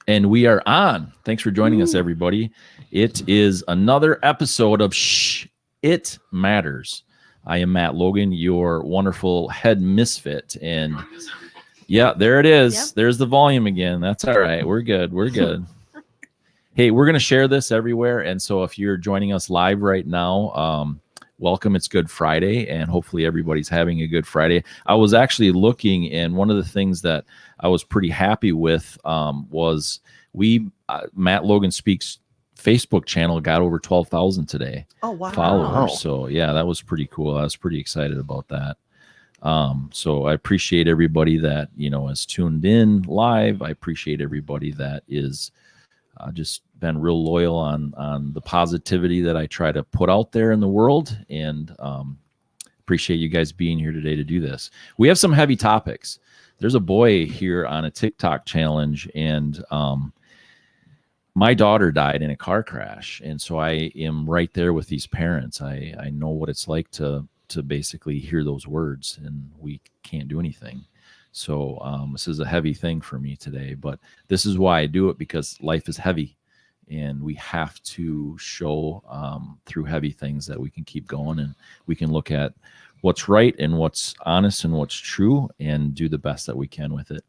And we are on. Thanks for joining us, everybody. It is another episode of Shh, It Matters. I am Matt Logan, your wonderful head misfit. And yeah, there it is. Yep. There's the volume again. That's all right. We're good. We're good. Hey, we're going to share this everywhere. And so if you're joining us live right now, welcome. It's Good Friday, and hopefully everybody's having a good Friday. I was actually looking, and one of the things that I was pretty happy with was Matt Logan Speaks Facebook channel got over 12,000 today. Oh, wow. Followers. So yeah, that was pretty cool. I was pretty excited about that. So I appreciate everybody that, is tuned in live. I appreciate everybody that is just been real loyal on the positivity that I try to put out there in the world, and appreciate you guys being here today to do this. We have some heavy topics. There's a boy here on a TikTok challenge, and my daughter died in a car crash, and so I am right there with these parents. I know what it's like to basically hear those words, and we can't do anything. So this is a heavy thing for me today, but this is why I do it, because life is heavy, and we have to show through heavy things that we can keep going, and we can look at what's right and what's honest and what's true, and do the best that we can with it.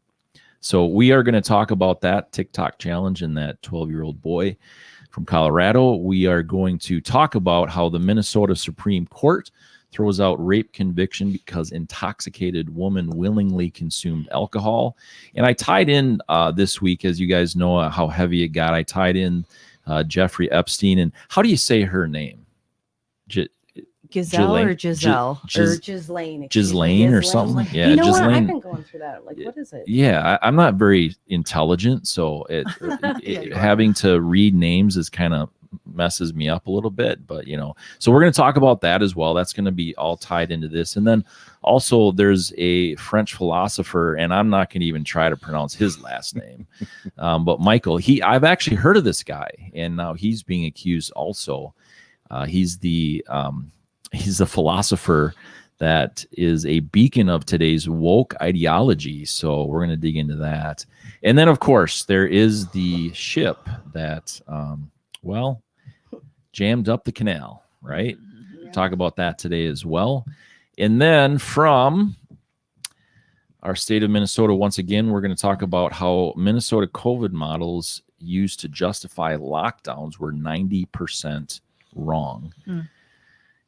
So we are going to talk about that TikTok challenge and that 12-year-old boy from Colorado. We are going to talk about how the Minnesota Supreme Court throws out rape conviction because intoxicated woman willingly consumed alcohol. And I tied in this week, as you guys know how heavy it got, I tied in Jeffrey Epstein. And how do you say her name? Giselle or Giselle? Or Ghislaine. Ghislaine or something? Yeah, What? Ghislaine. I've been going through that. Like, what is it? Yeah, I'm not very intelligent, so having to read names is kind of messes me up a little bit, but so we're going to talk about that as well. That's going to be all tied into this. And then also there's a French philosopher, and I'm not going to even try to pronounce his last name, but Michael, I've actually heard of this guy, and now he's being accused also. He's the philosopher that is a beacon of today's woke ideology. So we're going to dig into that. And then of course there is the ship that jammed up the canal, right? Yeah. Talk about that today as well. And then from our state of Minnesota, once again, we're going to talk about how Minnesota COVID models used to justify lockdowns were 90% wrong.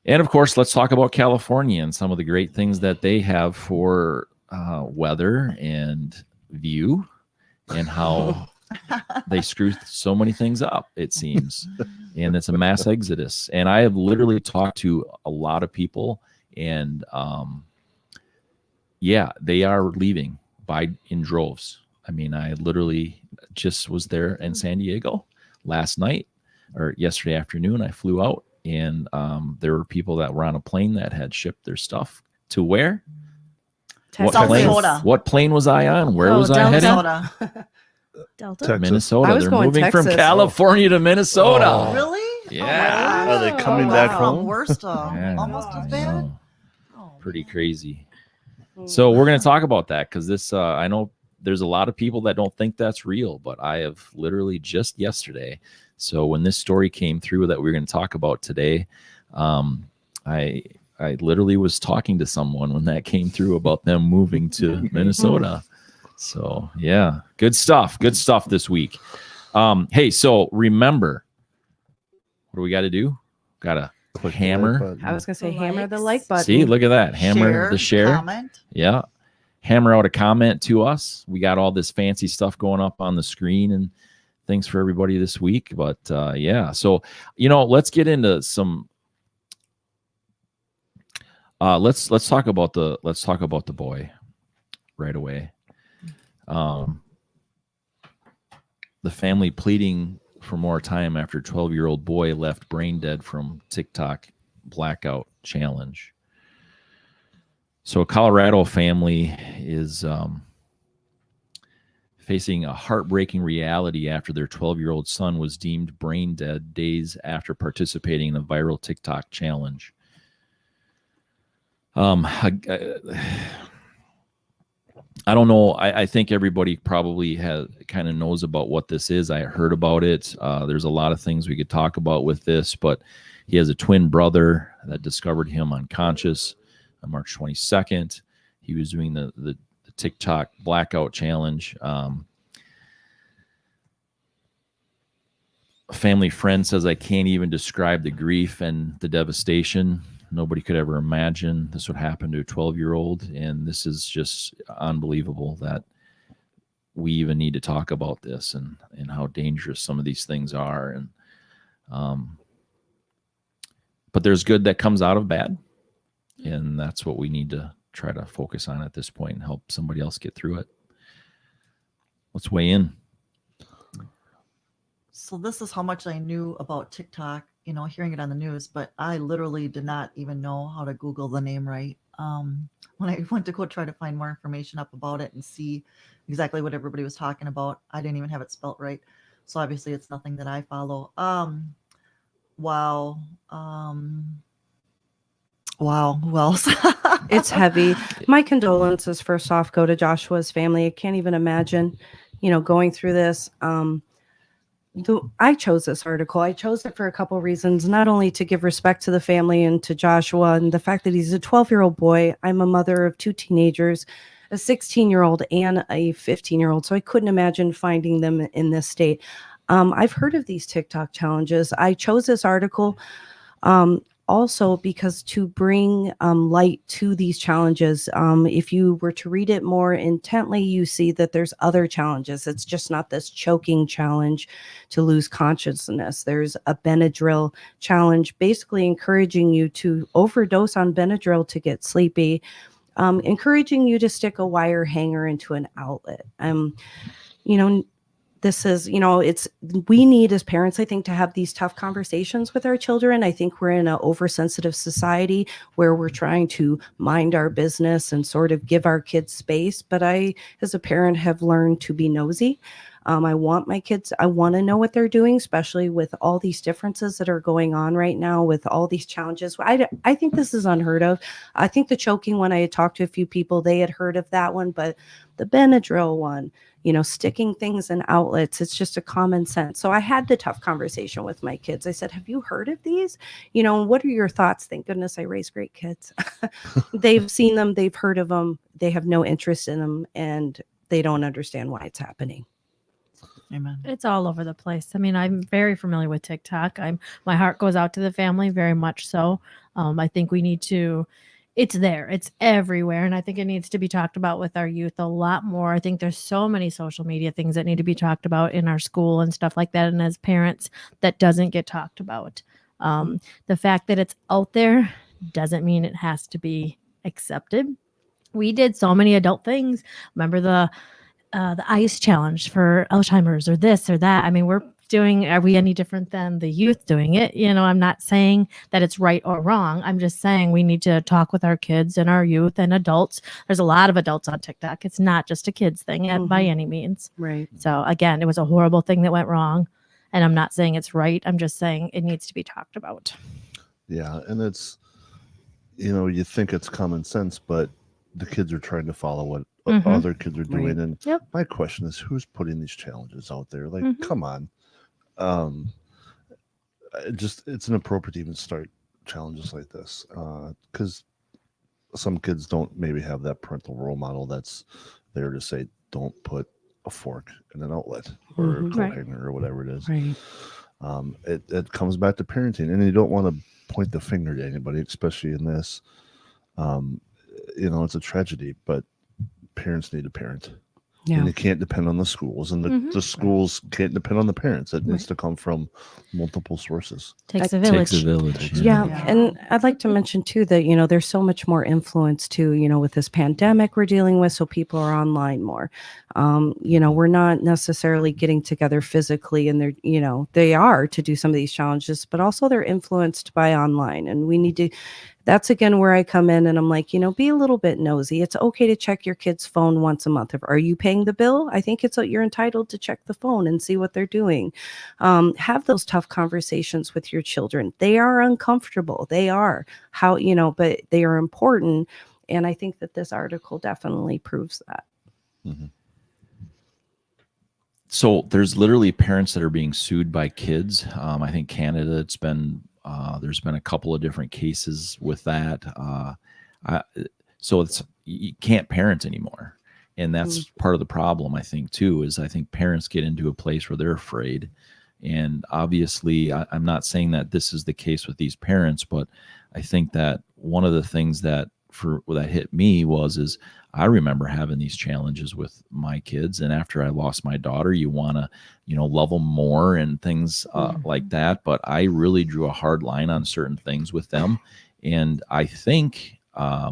And of course, let's talk about California and some of the great things that they have for weather and view, and how they screw so many things up, it seems. And it's a mass exodus. And I have literally talked to a lot of people, and they are leaving in droves. I mean, I literally just was there in San Diego last night, or yesterday afternoon. I flew out, and there were people that were on a plane that had shipped their stuff to where? What plane was I on? Where was I heading? Delta? Minnesota. They're moving from California to Minnesota. Oh. Really? Yeah. Are they coming back home? Worst almost as bad. Pretty crazy. So we're going to talk about that, because this, I know there's a lot of people that don't think that's real, but I have literally just yesterday. So when this story came through that we're going to talk about today, I literally was talking to someone when that came through about them moving to Minnesota. So yeah, good stuff this week. Hey, so remember, what do we got to do? Got to click hammer. I was going to say hammer the like button. See, look at that. Hammer the share. Comment. Yeah. Hammer out a comment to us. We got all this fancy stuff going up on the screen and things for everybody this week. But yeah, so let's get into some. Let's talk about the boy right away. The family pleading for more time after 12-year-old boy left brain dead from TikTok blackout challenge. So a Colorado family is facing a heartbreaking reality after their 12-year-old son was deemed brain dead days after participating in a viral TikTok challenge. I don't know. I think everybody probably kind of knows about what this is. I heard about it. There's a lot of things we could talk about with this, but he has a twin brother that discovered him unconscious on March 22nd. He was doing the TikTok blackout challenge. A family friend says, I can't even describe the grief and the devastation. Nobody could ever imagine this would happen to a 12-year-old. And this is just unbelievable that we even need to talk about this and how dangerous some of these things are. And, but there's good that comes out of bad. And that's what we need to try to focus on at this point and help somebody else get through it. Let's weigh in. So this is how much I knew about TikTok, hearing it on the news, but I literally did not even know how to Google the name right. When I went to go try to find more information up about it and see exactly what everybody was talking about, I didn't even have it spelt right. So obviously it's nothing that I follow. Wow. Wow. Who else? It's heavy. My condolences first off go to Joshua's family. I can't even imagine, going through this. I chose this article. I chose it for a couple of reasons, not only to give respect to the family and to Joshua and the fact that he's a 12-year-old boy. I'm a mother of 2 teenagers, a 16-year-old and a 15-year-old. So I couldn't imagine finding them in this state. I've heard of these TikTok challenges. I chose this article also because to bring light to these challenges. If you were to read it more intently, you see that there's other challenges. It's just not this choking challenge to lose consciousness. There's a Benadryl challenge, basically encouraging you to overdose on Benadryl to get sleepy, encouraging you to stick a wire hanger into an outlet. This is, we need as parents, I think, to have these tough conversations with our children. I think we're in an oversensitive society where we're trying to mind our business and sort of give our kids space. But I, as a parent, have learned to be nosy. I want my kids, I want to know what they're doing, especially with all these differences that are going on right now with all these challenges. I think this is unheard of. I think the choking one, I had talked to a few people, they had heard of that one, but the Benadryl one, sticking things in outlets, it's just a common sense. So I had the tough conversation with my kids. I said, have you heard of these? What are your thoughts? Thank goodness I raised great kids. They've seen them, they've heard of them, they have no interest in them, and they don't understand why it's happening. Amen. It's all over the place. I mean, I'm very familiar with TikTok. My heart goes out to the family, very much so. I think we need to, it's there, it's everywhere. And I think it needs to be talked about with our youth a lot more. I think there's so many social media things that need to be talked about in our school and stuff like that. And as parents, that doesn't get talked about. The fact that it's out there doesn't mean it has to be accepted. We did so many adult things. Remember the ice challenge for Alzheimer's or this or that. I mean, are we any different than the youth doing it? I'm not saying that it's right or wrong. I'm just saying we need to talk with our kids and our youth and adults. There's a lot of adults on TikTok. It's not just a kids thing by any means. Right. So again, it was a horrible thing that went wrong. And I'm not saying it's right. I'm just saying it needs to be talked about. Yeah. And it's, you think it's common sense, but the kids are trying to follow what other kids are doing. Right. And my question is, who's putting these challenges out there? Like, come on. It's inappropriate to even start challenges like this because some kids don't maybe have that parental role model that's there to say, don't put a fork in an outlet or a coat hanger or whatever it is. Right. It comes back to parenting, and you don't want to point the finger to anybody, especially in this. It's a tragedy, but parents need a parent. Yeah. And you can't depend on the schools, and the schools can't depend on the parents. It needs to come from multiple sources. Takes a village. Takes a village. Yeah. And I'd like to mention too that, there's so much more influence too, with this pandemic we're dealing with. So people are online more. We're not necessarily getting together physically, and they are to do some of these challenges, but also they're influenced by online, and we need to. That's again where I come in and I'm like, be a little bit nosy. It's okay to check your kid's phone once a month. Are you paying the bill? I think you're entitled to check the phone and see what they're doing. Have those tough conversations with your children. They are uncomfortable. They are but they are important. And I think that this article definitely proves that. Mhm. So there's literally parents that are being sued by kids. I think Canada, there's been a couple of different cases with that. So you can't parent anymore. And that's part of the problem, I think, too, is I think parents get into a place where they're afraid. And obviously, I'm not saying that this is the case with these parents, but I think that one of the things that hit me is I remember having these challenges with my kids. And after I lost my daughter, you want to, love them more and things like that. But I really drew a hard line on certain things with them. And I think, I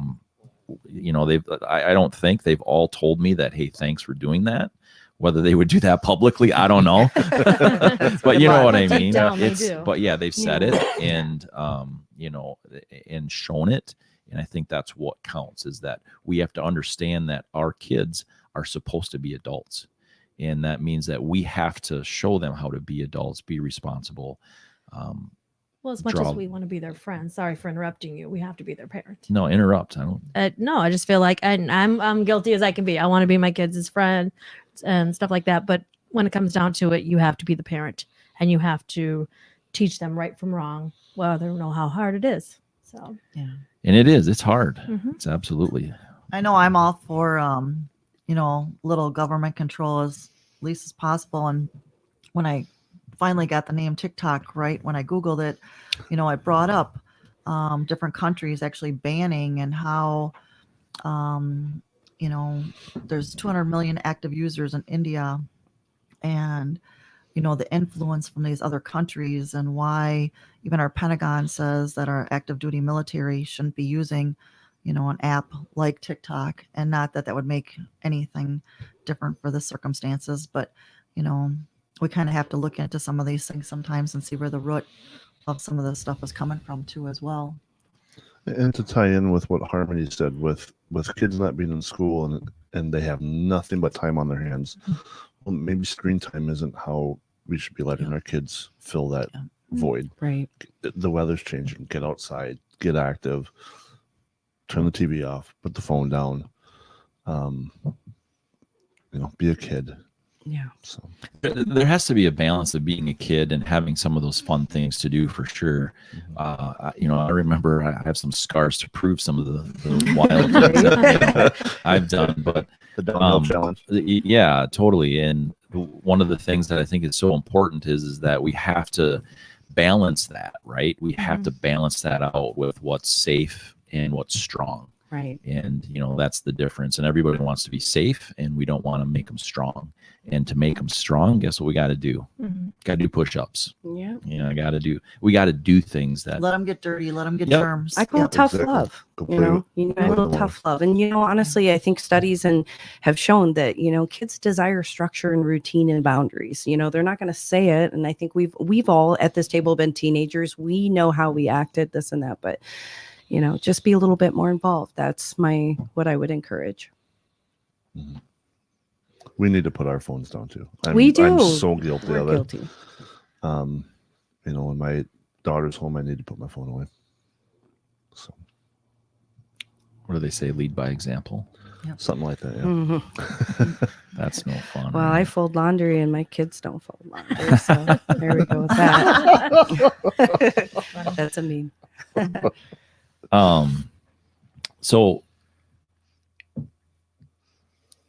don't think they've all told me that, hey, thanks for doing that. Whether they would do that publicly, I don't know. But you know what I mean? But yeah, they've said it and, and shown it. And I think that's what counts, is that we have to understand that our kids are supposed to be adults. And that means that we have to show them how to be adults, be responsible. Well, as much as we want to be their friend, sorry for interrupting you, we have to be their parent. No, interrupt. I don't. No, I just feel like I'm guilty as I can be. I want to be my kids' friend and stuff like that. But when it comes down to it, you have to be the parent and you have to teach them right from wrong, whether they know how hard it is. So Yeah. And it's hard. It's absolutely. I know I'm all for, little government control as least as possible. And when I finally got the name TikTok right, when I Googled it, it brought up different countries actually banning, and how, there's 200 million active users in India, and, the influence from these other countries, and why even our Pentagon says that our active duty military shouldn't be using, an app like TikTok, and not that would make anything different for the circumstances. But, we kind of have to look into some of these things sometimes and see where the root of some of this stuff is coming from too, as well. And to tie in with what Harmony said, with kids not being in school and they have nothing but time on their hands, well, maybe screen time isn't how we should be letting our kids fill that void. Right. The weather's changing. Get outside, get active, turn the TV off, put the phone down. Be a kid. Yeah. So there has to be a balance of being a kid and having some of those fun things to do, for sure. I remember I have some scars to prove some of the wild things that I've done, but the downhill challenge. Yeah, totally. And one of the things that I think is so important is that we have to balance that, right? We have to balance that out with what's safe and what's strong. Right. And, that's the difference. And everybody wants to be safe, and we don't want to make them strong. And to make them strong, guess what we got to do? Got to do push-ups. Yeah. We got to do things that. Let them get dirty. Let them get germs. I call it tough exactly. love. Completely. A little tough love. And honestly, I think studies have shown that kids desire structure and routine and boundaries. They're not going to say it, and I think we've all at this table been teenagers. We know how we acted, this and that, but just be a little bit more involved. That's what I would encourage. We need to put our phones down too. We do. I'm so guilty We're of it. guilty. When my daughter's home, I need to put my phone away. So, What do they say? Lead by example. something like that. Yeah. That's no fun. Well, I fold laundry and my kids don't fold laundry. So there we go with that. That's a meme. So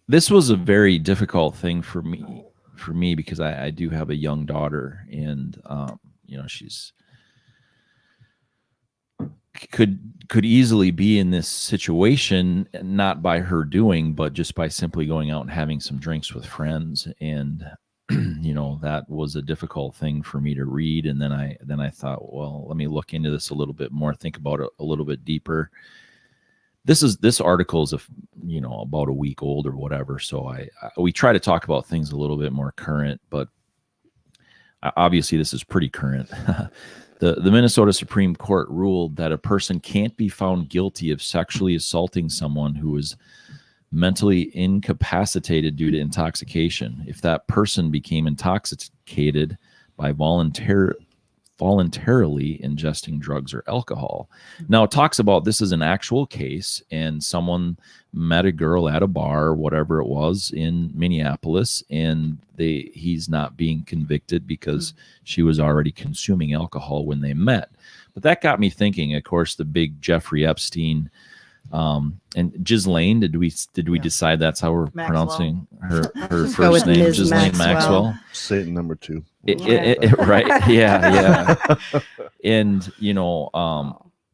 this was a very difficult thing for me because I do have a young daughter, and she's could easily be in this situation, not by her doing, but just by simply going out and having some drinks with friends. And that was a difficult thing for me to read. And then I thought, well, let me look into this a little bit more, think about it a little bit deeper. This article is about a week old or whatever. So we try to talk about things a little bit more current, but obviously this is pretty current. The Minnesota Supreme Court ruled that a person can't be found guilty of sexually assaulting someone who is mentally incapacitated due to intoxication if that person became intoxicated by voluntarily voluntarily ingesting drugs or alcohol. Now it talks about this is an actual case, and someone met a girl at a bar or whatever it was in Minneapolis, and he's not being convicted because she was already consuming alcohol when they met. But that got me thinking, of course, the big Jeffrey Epstein and Ghislaine, did we decide that's how we're Maxwell. pronouncing her Go first with name? Ms. Ghislaine Maxwell. Maxwell. Satan number 2. Right. Yeah. And,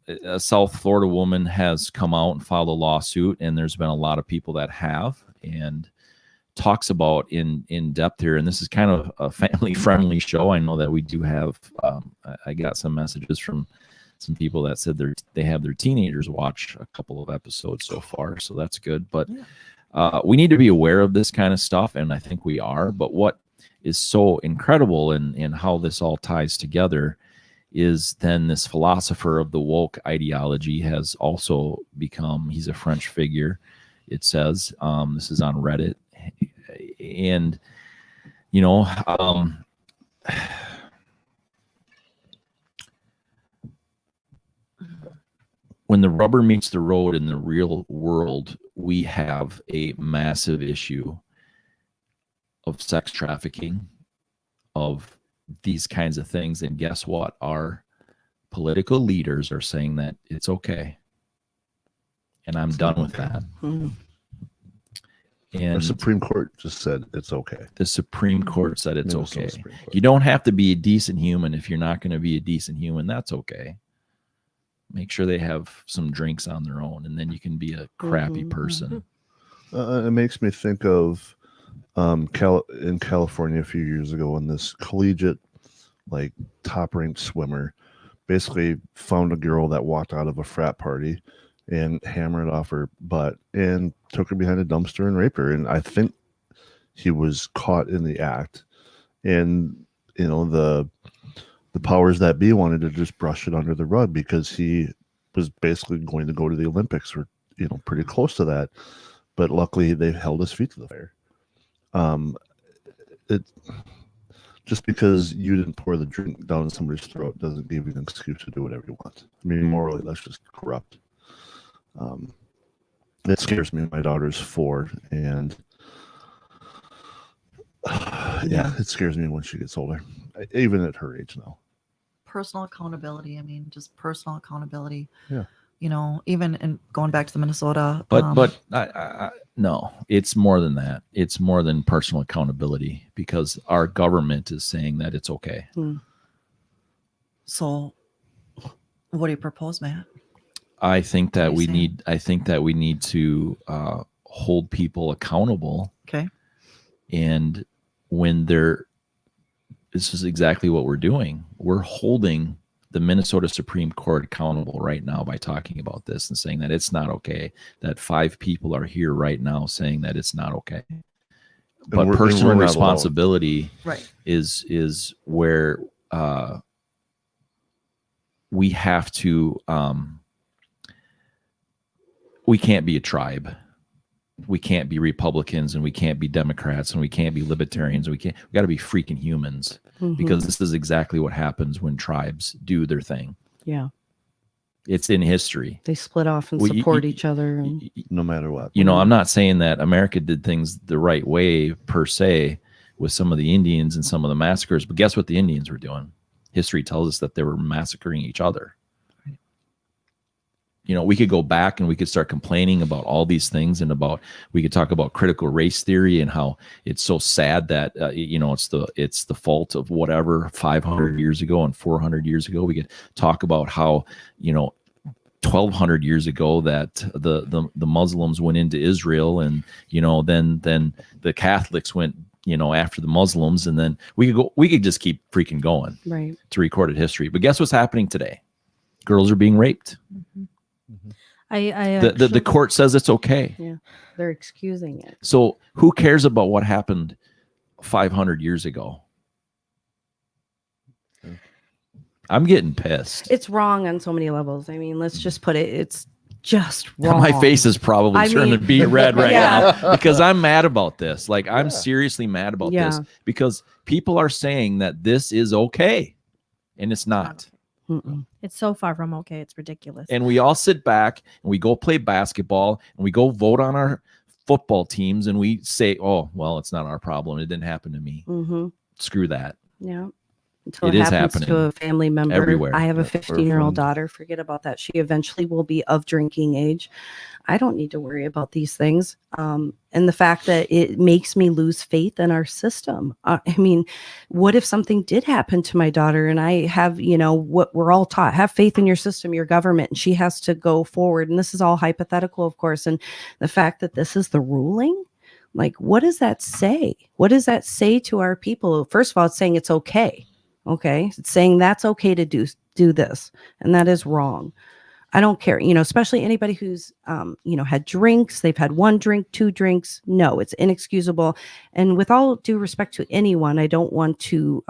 a South Florida woman has come out and filed a lawsuit, and there's been a lot of people that have, and talks about in depth here. And this is kind of a family friendly show. I know that we do have, I got some messages from some people that said they have their teenagers watch a couple of episodes so far. So that's good. But we need to be aware of this kind of stuff. And I think we are. But what is so incredible in how this all ties together is then this philosopher of the woke ideology has also become, he's a French figure, it says, this is on Reddit. And, when the rubber meets the road in the real world, we have a massive issue of sex trafficking, of these kinds of things. And guess what? Our political leaders are saying that it's okay. And I'm done with that. Mm-hmm. And the Supreme Court just said it's okay. The Supreme Court said it's Minnesota okay. Supreme Court. You don't have to be a decent human. If you're not going to be a decent human, that's okay. Make sure they have some drinks on their own, and then you can be a crappy person. It makes me think of in California a few years ago when this collegiate, like top-ranked swimmer, basically found a girl that walked out of a frat party and hammered off her butt and took her behind a dumpster and raped her. And I think he was caught in the act. And, the powers that be wanted to just brush it under the rug because he was basically going to go to the Olympics or, pretty close to that. But luckily they held his feet to the fire. It just because you didn't pour the drink down somebody's throat doesn't give you an excuse to do whatever you want. I mean, morally, that's just corrupt. It scares me. My daughter's 4, and it scares me when she gets older, even at her age now. Personal accountability. I mean, just personal accountability. Yeah. Even in going back to the Minnesota. But no, it's more than that. It's more than personal accountability because our government is saying that it's okay. So what do you propose, Matt? I think that we need to hold people accountable. Okay. And when this is exactly what we're doing. We're holding the Minnesota Supreme Court accountable right now by talking about this and saying that it's not okay, that 5 people are here right now saying that it's not okay. But personal responsibility is where we have to, we can't be a tribe. We can't be Republicans and we can't be Democrats and we can't be libertarians. We got to be freaking humans because this is exactly what happens when tribes do their thing. Yeah. It's in history. They split off and support each other. And no matter what. I'm not saying that America did things the right way per se with some of the Indians and some of the massacres, but guess what the Indians were doing? History tells us that they were massacring each other. We could go back and we could start complaining about all these things and we could talk about critical race theory and how it's so sad that, it's the fault of whatever 500 years ago and 400 years ago. We could talk about how, 1,200 years ago that the Muslims went into Israel and, then the Catholics went, after the Muslims, and then we could just keep freaking going to recorded history. But guess what's happening today? Girls are being raped. The court says it's okay. Yeah, they're excusing it. So who cares about what happened 500 years ago? I'm getting pissed. It's wrong on so many levels. I mean, let's just put it. It's just wrong. My face is probably turning to be red right now because I'm mad about this. Like I'm seriously mad about this because people are saying that this is okay. and it's not. Mm-mm. It's so far from okay. It's ridiculous. And we all sit back and we go play basketball and we go vote on our football teams and we say, oh, well, it's not our problem. It didn't happen to me. Mm-hmm. Screw that. Yeah. Until It it is happens to happening a family member. everywhere. I have a Yeah, or a 15-year-old friend. daughter. Forget about that. She eventually will be of drinking age. I don't need to worry about these things. And the fact that it makes me lose faith in our system. I mean, what if something did happen to my daughter and I have, what we're all taught, have faith in your system, your government, and she has to go forward. And this is all hypothetical, of course. And the fact that this is the ruling, like, what does that say? What does that say to our people? First of all, it's saying it's okay. Okay. It's saying that's okay to do this. And that is wrong. I don't care, especially anybody who's, had drinks, they've had 1 drink, 2 drinks. No, it's inexcusable. And with all due respect to anyone, I don't want to,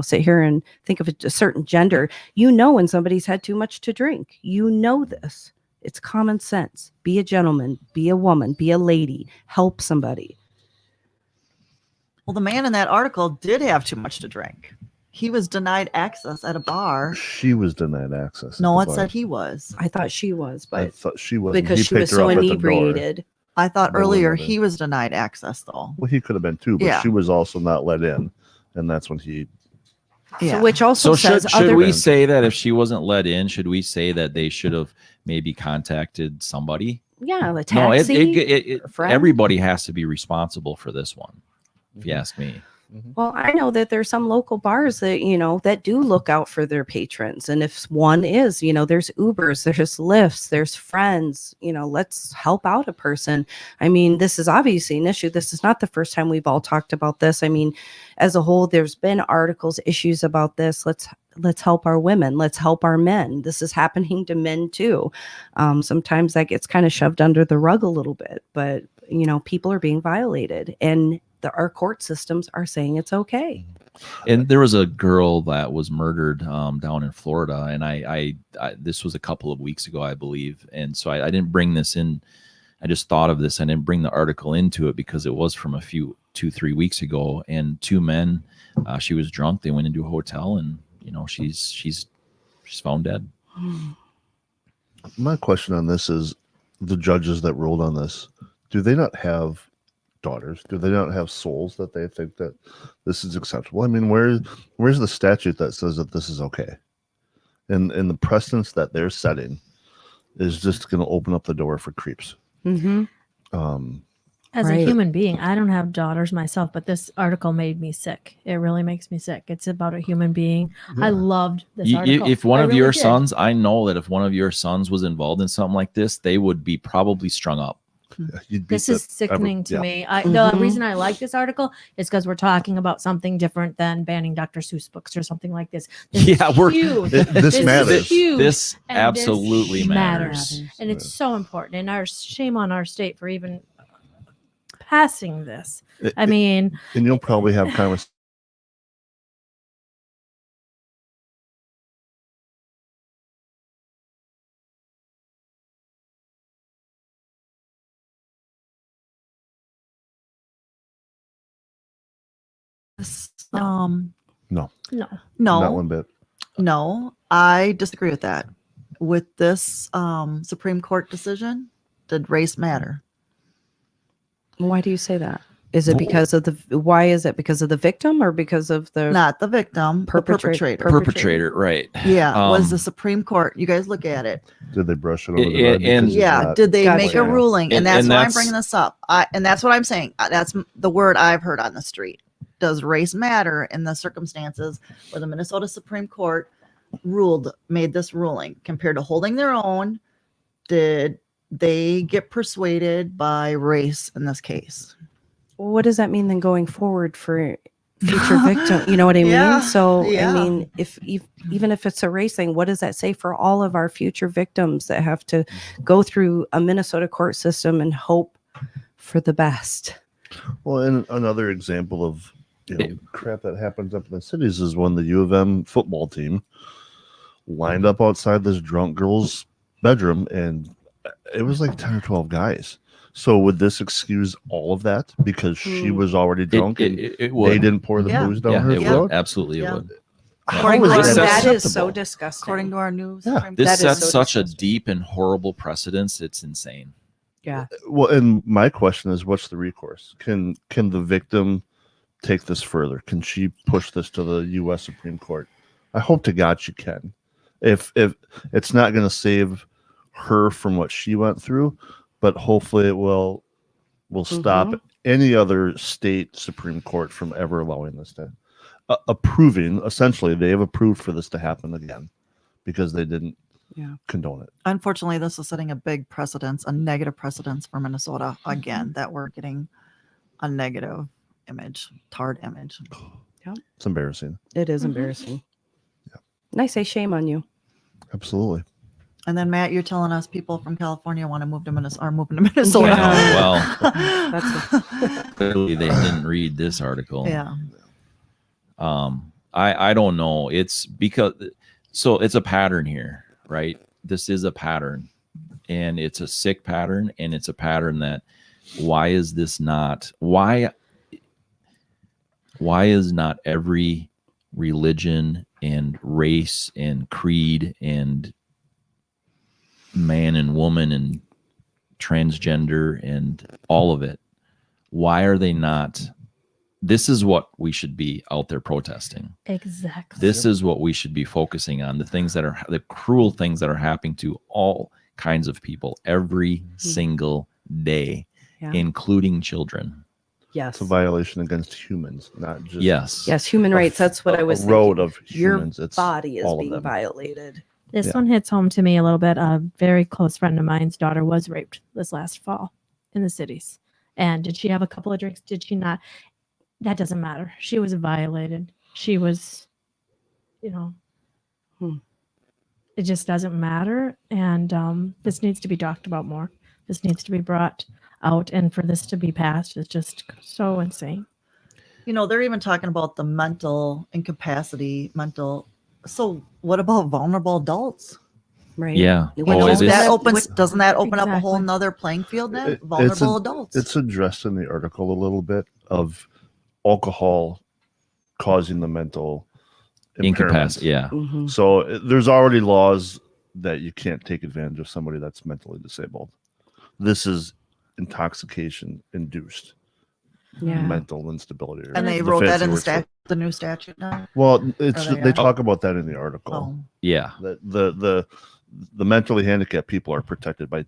sit here and think of a certain gender. When somebody's had too much to drink, this. It's common sense. Be a gentleman, be a woman, be a lady, help somebody. Well, the man in that article did have too much to drink. He was denied access at a bar. She was denied access. No, at it the said bar. he was. I thought she was, I but thought she was because she was so inebriated. I thought No one earlier let in. he was denied access, though. Well, he could have been too, but Yeah. she was also not let in, and that's when he. Yeah. So which also So says should other we say that if she wasn't let in, should we say that they should have maybe contacted somebody? the No, taxi. friend? everybody has to be responsible for this one, if you ask me. Well, I know that there's some local bars that, that do look out for their patrons. And if one is, there's Ubers, there's Lyfts, there's friends, let's help out a person. I mean, this is obviously an issue. This is not the first time we've all talked about this. I mean, as a whole, there's been articles, issues about this. Let's help our women. Let's help our men. This is happening to men too. Sometimes that gets kind of shoved under the rug a little bit, but people are being violated, and our court systems are saying it's okay. And there was a girl that was murdered down in Florida, and I this was a couple of weeks ago, I believe. And so I didn't bring this in. I just thought of this. I didn't bring the article into it because it was from 2-3 weeks ago. And 2 men, she was drunk. They went into a hotel, and she's found dead. My question on this is, the judges that ruled on this, do they not have daughters? Do they not have souls that they think that this is acceptable? I mean, where's the statute that says that this is okay? And the precedence that they're setting is just going to open up the door for creeps. Mm-hmm. As Right. a human being, I don't have daughters myself, but this article made me sick. It really makes me sick. It's about a human being. I loved this article. If one I of really your did. sons, I know that if one of your sons was involved in something like this, they would be probably strung up. You'd beat This is that sickening ever- to yeah. me. The Mhm. reason I like this article is because we're talking about something different than banning Dr. Seuss books or something like this. This Yeah, is we're- huge. This is matters. huge, This and absolutely this matters. and it's so important. And our shame on our state for even passing this. I mean, And you'll probably have conversations. Um, no. Not no, one bit. no, I disagree with that. With this Supreme Court decision, did race matter? Why do you say that? Is it because of why is it because of the victim or because of the Not the victim, the perpetrator. Perpetrator, right? Yeah, was the Um, Supreme Court? You guys look at it. Did they brush it over the And- red? Because and- it's Yeah, not- did they Gotcha. make a ruling? And And that's why I'm that's- bringing this up. And that's what I'm saying. That's the word I've heard on the street. Does race matter in the circumstances where the Minnesota Supreme Court made this ruling compared to holding their own? Did they get persuaded by race in this case? what does that mean then going forward for future victim? You know what I Yeah, mean? So yeah. I mean, if even if it's a race thing, what does that say for all of our future victims that have to go through a Minnesota court system and hope for the best? Well, and another example of crap that happens up in the cities is when the U of M football team lined up outside this drunk girl's bedroom, and it was like 10 or 12 guys. So would this excuse all of that because she was already drunk and It would. they didn't pour the Yeah. booze down Yeah, her it throat? would. Absolutely, it Yeah. would. According How to is our- that That is so acceptable? disgusting. according to our news. Yeah. frame- This That is sets so such a disgusting. deep and horrible precedence. It's insane. Yeah. Well, and my question is, what's the recourse? Can the victim take this further? Can she push this to the U.S. Supreme Court? I hope to God she can. If it's not going to save her from what she went through, but hopefully it will stop any other state Supreme Court from ever allowing this to approving. Essentially, they have approved for this to happen again because they didn't condone it. Unfortunately, this is setting a big precedence, a negative precedence for Minnesota again, that we're getting a negative image, tarred image. It's embarrassing. It is embarrassing. And I say shame on you. Absolutely. And then Matt, you're telling us people from California want to move to Minnesota, are moving to Minnesota. Yeah. Well, That's clearly they didn't read this article. Yeah. I don't know. It's because it's a pattern here, right? This is a pattern, and it's a sick pattern, and it's a pattern that why is not every religion and race and creed and man and woman and transgender and all of it, why are they not? This is what we should be out there protesting. Exactly. This is what we should be focusing on, the cruel things that are happening to all kinds of people every single day, including children. yes. It's a violation against humans, not just Yes, human rights. That's what I was a road thinking. of humans. Your It's body is all of being them. violated. This Yeah. one hits home to me a little bit. A very close friend of mine's daughter was raped this last fall in the cities. And did she have a couple of drinks? Did she not? That doesn't matter. She was violated. She was, it just doesn't matter. And this needs to be talked about more. This needs to be brought out. And for this to be passed is just so insane. They're even talking about the mental incapacity, So what about vulnerable adults? Right. Yeah. Is it- Doesn't that open up a whole Exactly. nother playing field then? It's Vulnerable adults. It's addressed in the article a little bit of alcohol causing the mental Incapacity. impairment. Yeah. Mhm. So there's already laws that you can't take advantage of somebody that's mentally disabled. This is intoxication induced Yeah. mental instability. and they the wrote that fancy in word for it. the new statute now. Well, it's Or they they are. talk about that in the article. Oh, Yeah. That the mentally handicapped people are protected by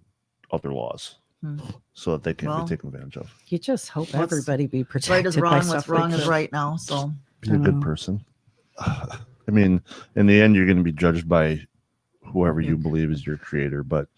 other laws, Hmm. so that they can't Well, be taken advantage of. You just hope What's everybody be protected. right is by wrong. What's stuff wrong like is this. right now. So Be a I good know. person. I mean, in the end, you're going to be judged by whoever you believe is your creator, but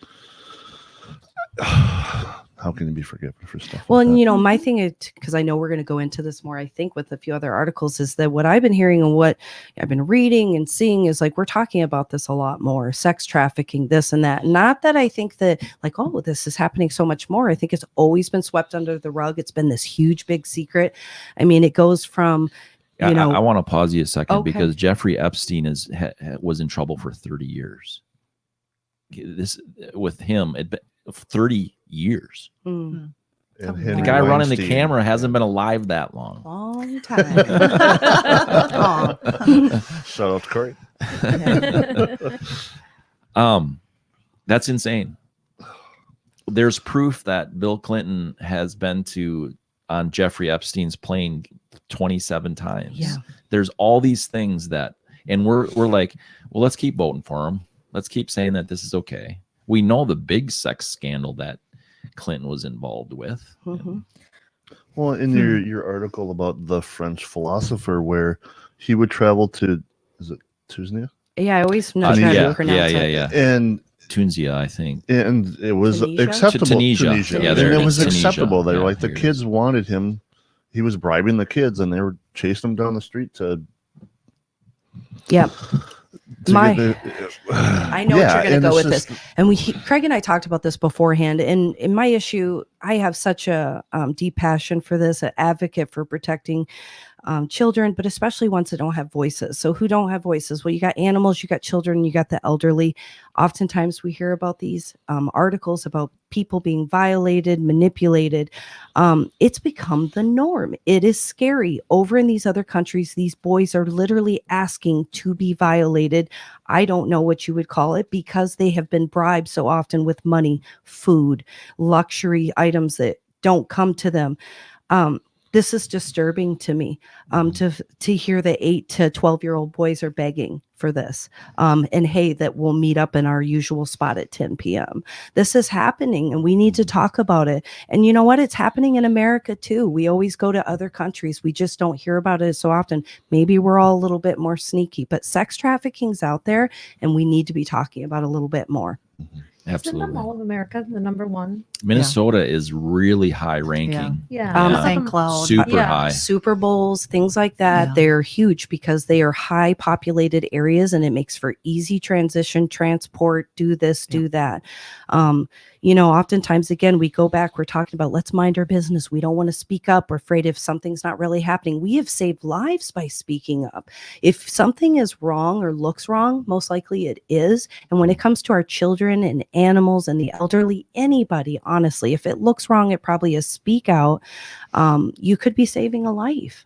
how can you be forgiven for stuff? Well, like and that? my thing is, because I know we're going to go into this more, I think, with a few other articles, is that what I've been hearing and what I've been reading and seeing is like we're talking about this a lot more, sex trafficking, this and that. Not that I think that like, oh, this is happening so much more. I think it's always been swept under the rug. It's been this huge, big secret. I mean, it goes from, I want to pause you a second Okay. because Jeffrey Epstein was in trouble for 30 years. This with him, 30 years. mm, And the The Henry guy running the Weinstein- camera hasn't been alive that long. long time. Aw. Shout out to Corey. That's insane. There's proof that Bill Clinton has been on Jeffrey Epstein's plane 27 times. Yeah. There's all these things and we're like, well, let's keep voting for him. Let's keep saying that this is okay. We know the big sex scandal that Clinton was involved with. Mhm. Well, in your article about the French philosopher, where he would travel to, is it Tunisia? Yeah, I always not trying Tunisia? to pronounce it. Yeah. And Tunisia, I think. it was Tunisia? acceptable. Tunisia. Yeah, and they're it in was Tunisia. acceptable. They were Yeah, like the here it kids is. wanted him. He was bribing the kids, and they were chasing him down the street to Yep. to My- get the, I know what Yeah, you're going and to go it's with just- this. And Craig and I talked about this beforehand. And in my issue, I have such a deep passion for this, an advocate for protecting children, but especially ones that don't have voices. So who don't have voices? Well, you got animals, you got children, you got the elderly. Oftentimes we hear about these articles about people being violated, manipulated. It's become the norm. It is scary. Over in these other countries, these boys are literally asking to be violated. I don't know what you would call it, because they have been bribed so often with money, food, luxury items that don't come to them. This is disturbing to me, to hear that 8 to 12-year-old boys are begging for this. And hey, that we'll meet up in our usual spot at 10 p.m. This is happening, and we need to talk about it. And you know what? It's happening in America too. We always go to other countries. We just don't hear about it so often. Maybe we're all a little bit more sneaky, but sex trafficking's out there, and we need to be talking about it a little bit more. Absolutely. Isn't the Mall of America the number one? Minnesota is really high ranking. Yeah. St. Cloud. Super Yeah. high. Super Bowls, things like that, Yeah. they're huge because they are high populated areas, and it makes for easy transition, transport, do this, do that. Oftentimes, again, we go back, we're talking about let's mind our business. We don't want to speak up. We're afraid if something's not really happening. We have saved lives by speaking up. If something is wrong or looks wrong, most likely it is. And when it comes to our children and animals and the elderly, anybody, honestly, if it looks wrong, it probably is. Speak out. You could be saving a life.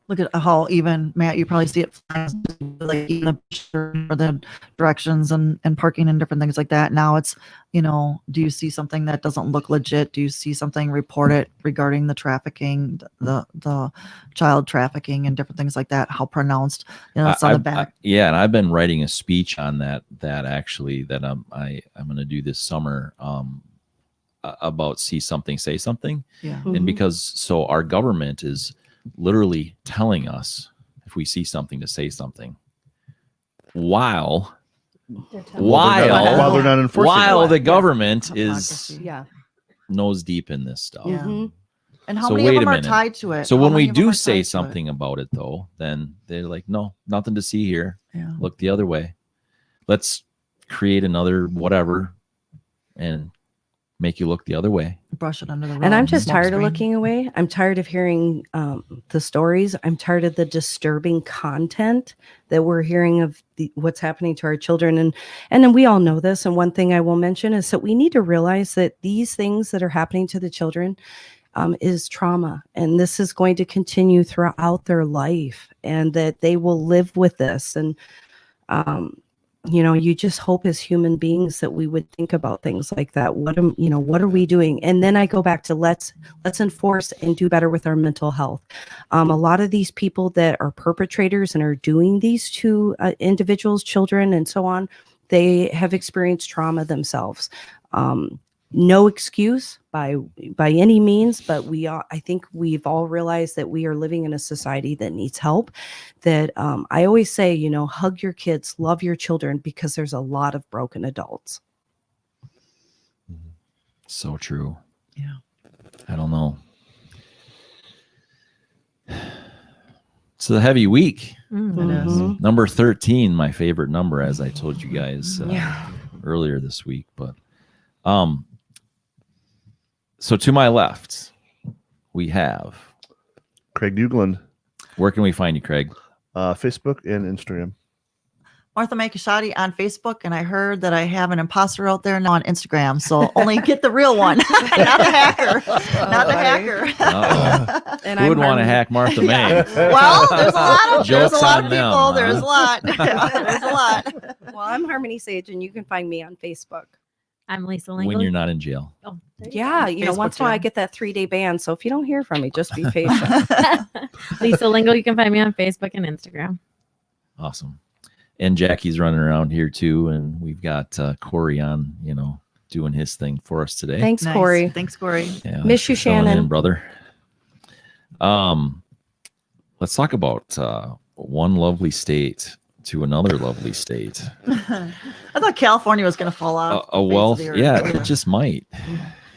Look at how even, Matt, you probably see it flying, like even the picture for the directions and parking and different things like that. Now it's, do you see something that doesn't look legit? Do you see something, report it regarding the trafficking, the child trafficking and different things like that? How pronounced, it's on the back. And I've been writing a speech on that actually that I'm going to do this summer about see something, say something. Yeah. And because so our government is literally telling us if we see something to say something while they're not enforcing it. the government is Hypocrisy. nose deep in this stuff. Yeah. Mhm. And how So many wait of a them are minute. tied to it? So How when we many of them do are say tied to it? something about it though, then they're like, no, nothing to see here. Yeah. Look the other way. Let's create another whatever and make you look the other way. Brush it under the rug. And I'm just smoke tired of screen. looking away. I'm tired of hearing the stories. I'm tired of the disturbing content that we're hearing of what's happening to our children. And then we all know this. And one thing I will mention is that we need to realize that these things that are happening to the children is trauma. And this is going to continue throughout their life, and that they will live with this. And you just hope as human beings that we would think about things like that. What are we doing? And then I go back to let's enforce and do better with our mental health. A lot of these people that are perpetrators and are doing these to individuals, children, and so on, they have experienced trauma themselves. No excuse by any means, but I think we've all realized that we are living in a society that needs help. That I always say, hug your kids, love your children, because there's a lot of broken adults. So true. Yeah. I don't know. It's a heavy week. Mm. It is. Mhm. Number 13, my favorite number, as I told you guys Yeah. earlier this week. But so to my left, we have. Craig Ugland, Where can we find you, Craig? Facebook and Instagram. Martha Makashati on Facebook, and I heard that I have an imposter out there now on Instagram. So only get the real one, not the hacker, not the hacker. Uh-oh. And Who would want to Harmony. hack Martha May? Well, there's a lot of Joke's on people. them, There's huh? a lot. There's a lot. Well, I'm Harmony Sage, and you can find me on Facebook. I'm Lisa When Lingle. you're not in jail. Oh, there you Yeah, Facebook, once in a while I yeah. get that 3-day ban. So if you don't hear from me, just be patient. go. Lisa Lingle. You can find me on Facebook and Instagram. Awesome. And Jackie's running around here too. And we've got Corey on, doing his thing for us today. Thanks, Nice. Corey. Thanks, Corey. Yeah, Miss thanks you, for filling Shannon. in, brother. Let's talk about one lovely state to another lovely state. I thought California was going to fall off. A the face of wealth, the earth. yeah, it just might.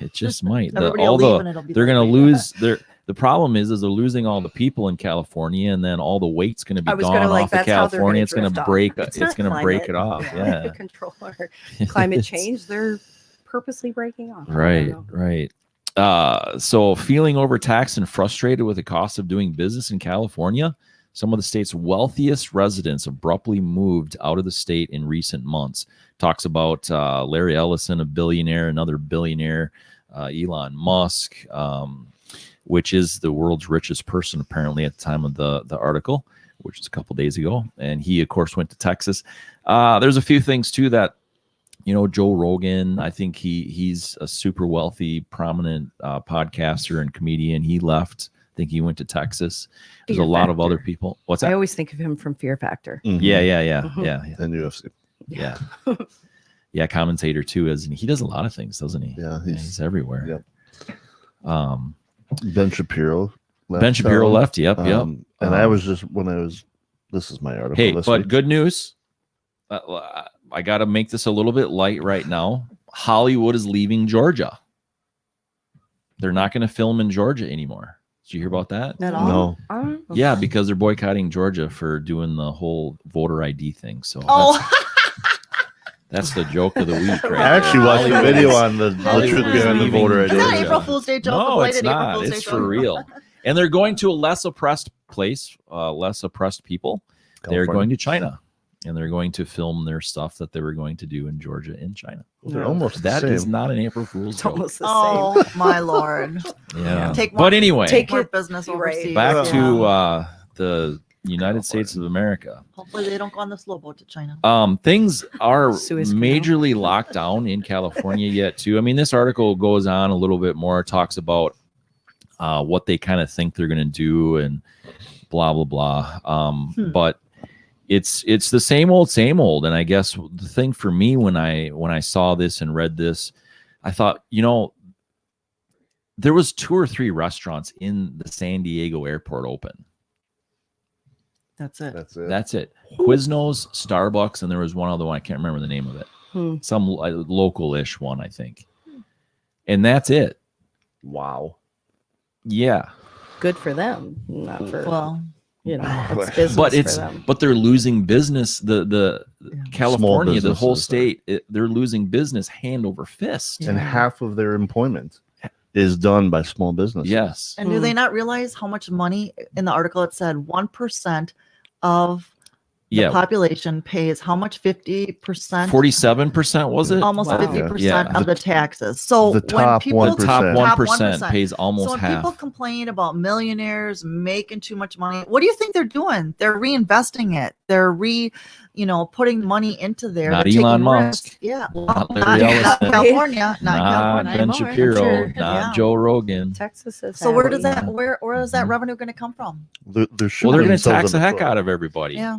It just might. Everybody will leave and it'll be They're like going to that. lose their. The problem is they're losing all the people in California, and then all the weight's going to be I was gone gonna, like, off of that's how they're California. gonna It's going drift to off. break. It's It's not going to break climate. it off. Yeah. Yeah. Control our climate It's- change. They're purposely breaking off. I don't Right. know. Right. So feeling overtaxed and frustrated with the cost of doing business in California, some of the state's wealthiest residents abruptly moved out of the state in recent months. Talks about Larry Ellison, a billionaire, another billionaire, Elon Musk, which is the world's richest person apparently at the time of the article, which is a couple days ago. And he, of course, went to Texas. There's a few things, too, that, Joe Rogan, I think he's a super wealthy, prominent podcaster and comedian. He left. I think he went to Texas. There's Fear a lot of Factor. other people. What's that? I always think of him from Fear Factor. Mhm. Yeah. And UFC. Yeah. Yeah, commentator too, and he does a lot of things, doesn't he? Yeah, he's everywhere. Yep. Ben Shapiro left. Ben Shapiro left. Yep. And I was just this is my article. Hey, this but week. good news. I got to make this a little bit light right now. Hollywood is leaving Georgia. They're not going to film in Georgia anymore. Did you hear about that? At all? No. Yeah, because they're boycotting Georgia for doing the whole voter ID thing. So that's the joke of the week, right? I actually watched a Hollywood video is- on the Hollywood truth is behind the leaving voter Is ID. that Georgia. April Fool's Day joke? No, Belated it's April not. Fool's It's Day for joke? real. And they're going to a less oppressed place, less oppressed people. They're California. going to China, and they're going to film their stuff that they were going to do in Georgia in China. They're almost That the is same. not an April Fool's It's joke. almost the same. Oh my lord! Yeah. Take But more- anyway, Take More it- business you're right. overseas. back Yeah. to the United States of America. Hopefully they don't go on the slow boat to China. Things are Suez Canal. majorly locked down in California yet too. I mean, this article goes on a little bit more, talks about what they kind of think they're going to do and blah blah blah. But it's the same old. And I guess the thing for me when I saw this and read this, I thought, there was 2 or 3 restaurants in the San Diego airport open. That's it. That's it. That's it. Quiznos, Starbucks, and there was one other one. I can't remember the name of it. Some local-ish one, I think. And that's it. Wow. Yeah. Good for them. Not for, Well, it's business But for them. they're losing business. The California, the whole businesses state, they're losing business hand over fist. Yeah. And half of their employment is done by small businesses. Yes. and do they not realize how much money in the article? It said 1% of the Yeah. population pays how much? 50%. 47% was it? Almost Wow. 50% Yeah. of the taxes. So the when top people 1%. The top 1% 1%. pays So almost when half. people complain about millionaires making too much money, what do you think they're doing? They're reinvesting it. They're putting money into there. Not They're taking Elon Musk. risks. Yeah. Not Not Larry Ellison. California. Not Not California. Ben anymore. Shapiro. Sure. Not Yeah. Joe Rogan. Texas is So where does happy. that where is that revenue going to come from? They're Well, they're going to tax the heck out of everybody. Yeah.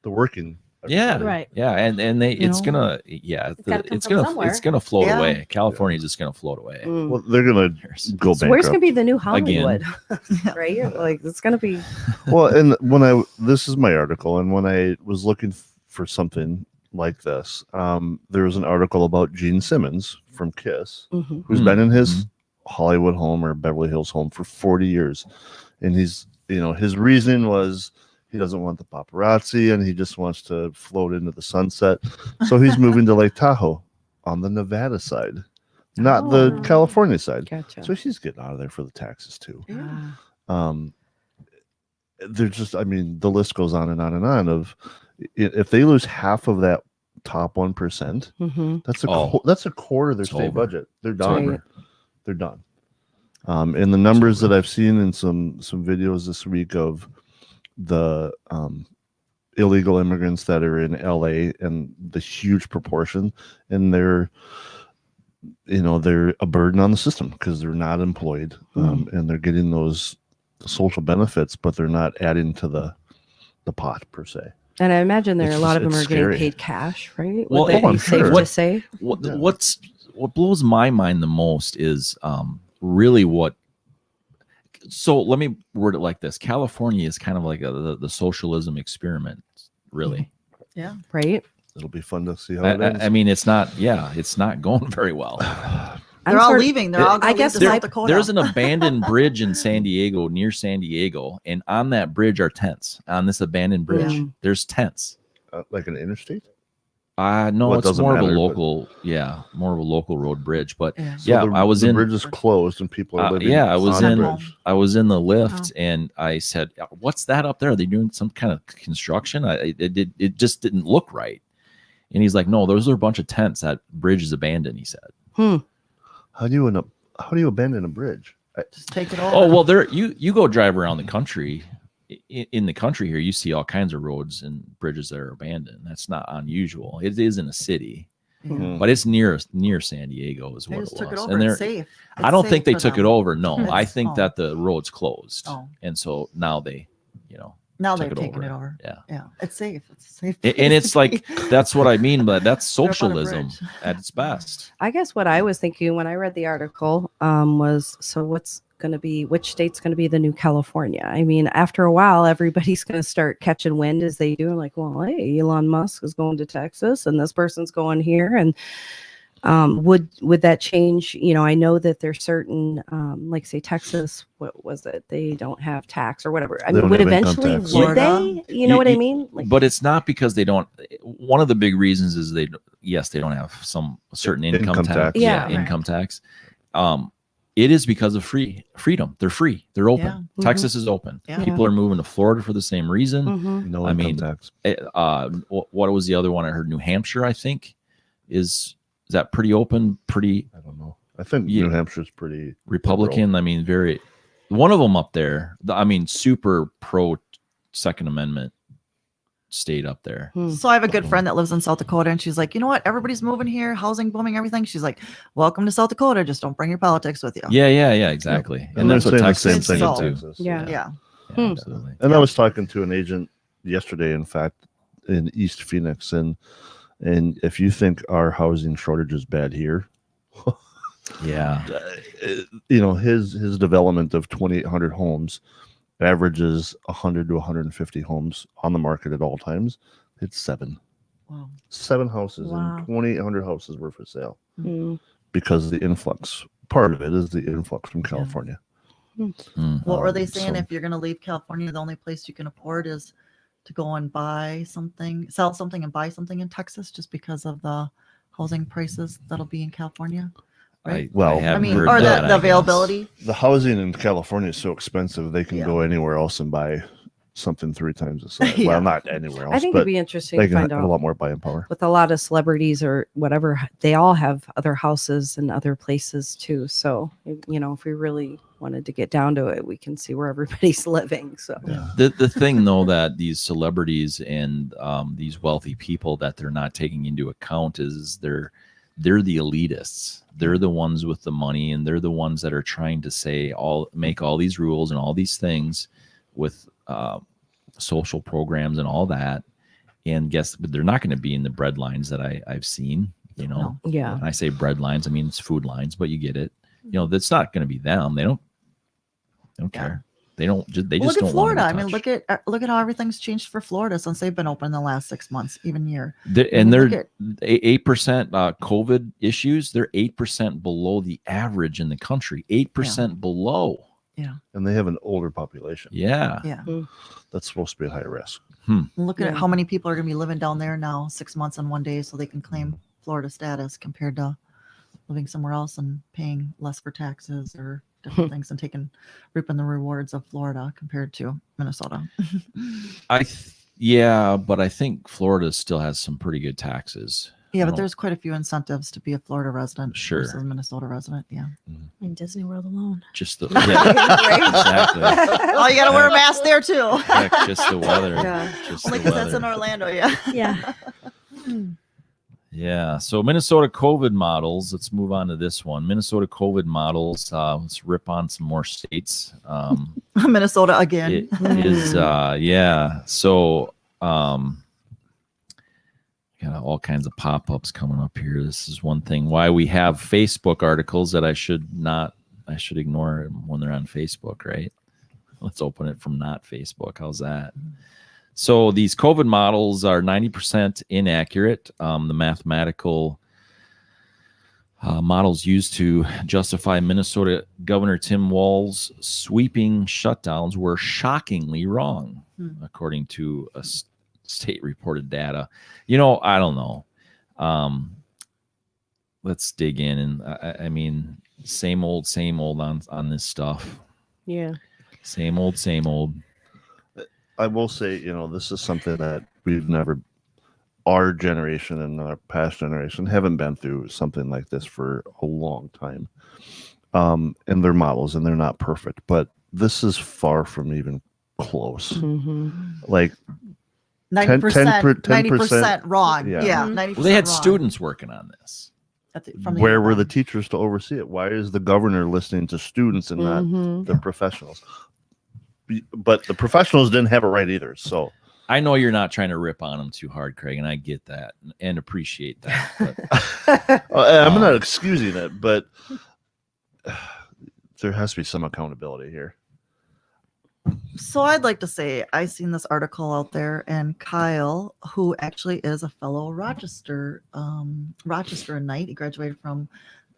the working. Yeah. Right. Yeah. And they, it's know? gonna, yeah, gotta come it's from gonna, somewhere. it's gonna float Yeah. away. California's just gonna float away. Mm. Well, they're gonna go So where's bankrupt. gonna be the new Again. Hollywood? Right? Like it's gonna be Well, and this is my article, and when I was looking for something like this, there was an article about Gene Simmons from Kiss, who's Mhm. been in his Hollywood home or Beverly Hills home for 40 years, and he's his reason was he doesn't want the paparazzi and he just wants to float into the sunset, so he's moving to Lake Tahoe on the Nevada side, not the Oh. California side. gotcha. So he's getting out of there for the taxes too. Ah. There's just, I mean, the list goes on and on and on of if they lose half of that top 1%, Mhm. that's a quarter of their It's state over. budget. They're It's done. over. They're done. And the numbers that I've seen in some videos this week of the illegal immigrants that are in LA and the huge proportion, and they're a burden on the system because they're not employed, and they're getting those social benefits, but they're not adding to the pot per se. And I imagine there are It's a lot just- of them are it's getting scary. paid cash, right? Well, Would that oh, I'm be safe sure. to say? Yeah. What blows my mind the most is really what. So let me word it like this: California is kind of like the socialism experiment, really. Yeah. Right? It'll be fun to see how it ends. I mean, it's not going very well. They're all sort of- leaving. They're all I going guess to there- South Dakota. There's an abandoned bridge in San Diego, near San Diego, and on that bridge are tents. On this abandoned bridge, Yeah. there's tents. Like an interstate. No, Well, it it's doesn't more of a matter, but- local, more of a local road bridge. But Yeah. So yeah, the, I was the in. bridge is closed and people are living. Yeah, I was on in. the bridge. I was in the lift and I said, "What's that up there? Are they doing some kind of construction?" It just didn't look right. And he's like, "No, those are a bunch of tents. That bridge is abandoned." He said. How do you abandon a bridge? Just take it over. Oh well, there you go drive around the country. In the country here, you see all kinds of roads and bridges that are abandoned. That's not unusual. It is in a city, Mhm. but it's near San Diego is They what just it took it was. over. And It's they're safe. I It's don't safe think they for took it them. over. No, I It's- think oh. that the road's closed, Oh. and so now they, Now took they've it taken over. it over. Yeah. Yeah. It's safe. It's a safe. And place it's to like be. that's what I mean, but that's They're up on a socialism bridge. at its best. I guess what I was thinking when I read the article was, so what's going to be, which state's going to be the new California? I mean, after a while, everybody's going to start catching wind as they do. And like, well, hey, Elon Musk is going to Texas and this person's going here. And would that change? I know that there's certain, like say Texas, what was it? They don't have tax or whatever. I They mean, don't would have income eventually, tax. would Florida. they? You know what I You- mean? Like, But it's not because they don't. One of the big reasons is they don't have some certain income Income tax. tax. Yeah, right. Income tax. It is because of freedom. They're free. They're open. Yeah. Mhm. Texas is open. Yeah. People are moving to Florida for the same reason. mhm. No I income mean, tax. What was the other one I heard? New Hampshire, I think, is that pretty open, pretty I don't know. I think Yeah. New Hampshire's pretty Republican. I mean, very. One of them up there. Super pro Second Amendment state up there. So I have a good friend that lives in South Dakota, and she's like, you know what? Everybody's moving here, housing booming, everything. She's like, welcome to South Dakota. Just don't bring your politics with you. Yeah, exactly. And they're that's what saying the Texans same thing do in too. Texas. Yeah. Yeah. Yeah, absolutely. And I was talking to an agent yesterday, in fact, in East Phoenix, and if you think our housing shortage is bad here, Yeah. his development of 2,800 homes averages 100 to 150 homes on the market at all times. It's Wow. 7 houses Wow. and 2,800 houses were for sale Mm. because the influx. Part of it is the influx from California. Mm. What were they saying? So- If you're going to leave California, the only place you can afford is to go and buy something, sell something and buy something in Texas just because of the housing prices that'll be in California. Right. Well, haven't I mean, heard or that, I the guess. availability. The housing in California is so expensive, they can Yeah. go anywhere else and buy something 3 times the size. Yeah. Well, not anywhere else, I think but it'd be interesting they to can find have a out lot more buying power. with a lot of celebrities or whatever, they all have other houses and other places too. So, if we really wanted to get down to it, we can see where everybody's living. So, Yeah. The thing though that these celebrities and these wealthy people that they're not taking into account is they're the elitists. They're the ones with the money, and they're the ones that are trying to make all these rules and all these things with social programs and all that. And but they're not going to be in the bread lines that I've seen. No. yeah. When I say bread lines, I mean it's food lines, but you get it. That's not going to be them. They don't Yeah. care. They don't. They Well, just look at don't want to Florida. be I mean, touched. look at how everything's changed for Florida since they've been open in the last 6 months, even year. And look they're at- 8% COVID issues. They're 8% below the average in the country. 8% below. And they have an older population. Yeah. Yeah. That's supposed to be at higher risk. Look at Yeah. how many people are going to be living down there now, 6 months and 1 day, so they can claim Florida status compared to living somewhere else and paying less for taxes or different things and reaping the rewards of Florida compared to Minnesota. But I think Florida still has some pretty good taxes. Yeah, I but don't- there's quite a few incentives to be a Florida resident Sure. versus a Minnesota resident. Yeah. In Disney World alone. Just the exactly. Oh, you got to wear a mask there too. Heck, just the weather. Yeah. Just Only the because that's in weather. Orlando. Yeah. Yeah. Yeah. So Minnesota COVID models. Let's move on to this one. Minnesota COVID models. Let's rip on some more states. Minnesota again. It is So got all kinds of pop-ups coming up here. This is one thing why we have Facebook articles that I should ignore when they're on Facebook, right? Let's open it from not Facebook. How's that? So these COVID models are 90% inaccurate. The mathematical models used to justify Minnesota Governor Tim Walz's sweeping shutdowns were shockingly wrong, according to a state reported data. I don't know. Let's dig in, and I mean, same old on this stuff. Yeah. Same old. I will say, this is something that we've never, our generation and our past generation haven't been through something like this for a long time. And they're models and they're not perfect, but this is far from even close. Mm-hmm. Like 90%, 10%, 90% wrong. Yeah. Yeah, Mhm. 90% Well, they had wrong. students working on this. From where U were of the M. teachers to oversee it? Why is the governor listening to students and not Mhm. the professionals? But the professionals didn't have it right either. So I know you're not trying to rip on them too hard, Craig, and I get that and appreciate that. But I'm not excusing it, but there has to be some accountability here. So I'd like to say I seen this article out there, and Kyle, who actually is a fellow Rochester Knight, he graduated from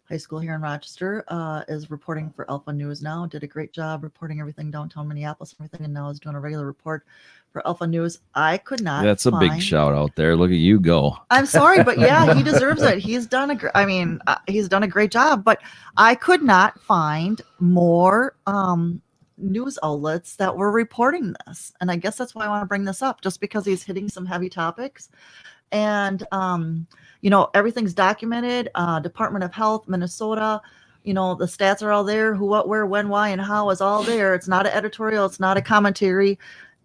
high school here in Rochester, is reporting for Alpha News now. Did a great job reporting everything downtown Minneapolis and everything, and now is doing a regular report for Alpha News. I could not. that's a big find- shout out there. Look at you go. I'm sorry, but yeah, he deserves it. He's done he's done a great job, but I could not find more news outlets that were reporting this. And I guess that's why I want to bring this up, just because he's hitting some heavy topics. And everything's documented. Department of Health, Minnesota, the stats are all there. Who, what, where, when, why, and how is all there. It's not an editorial, it's not a commentary.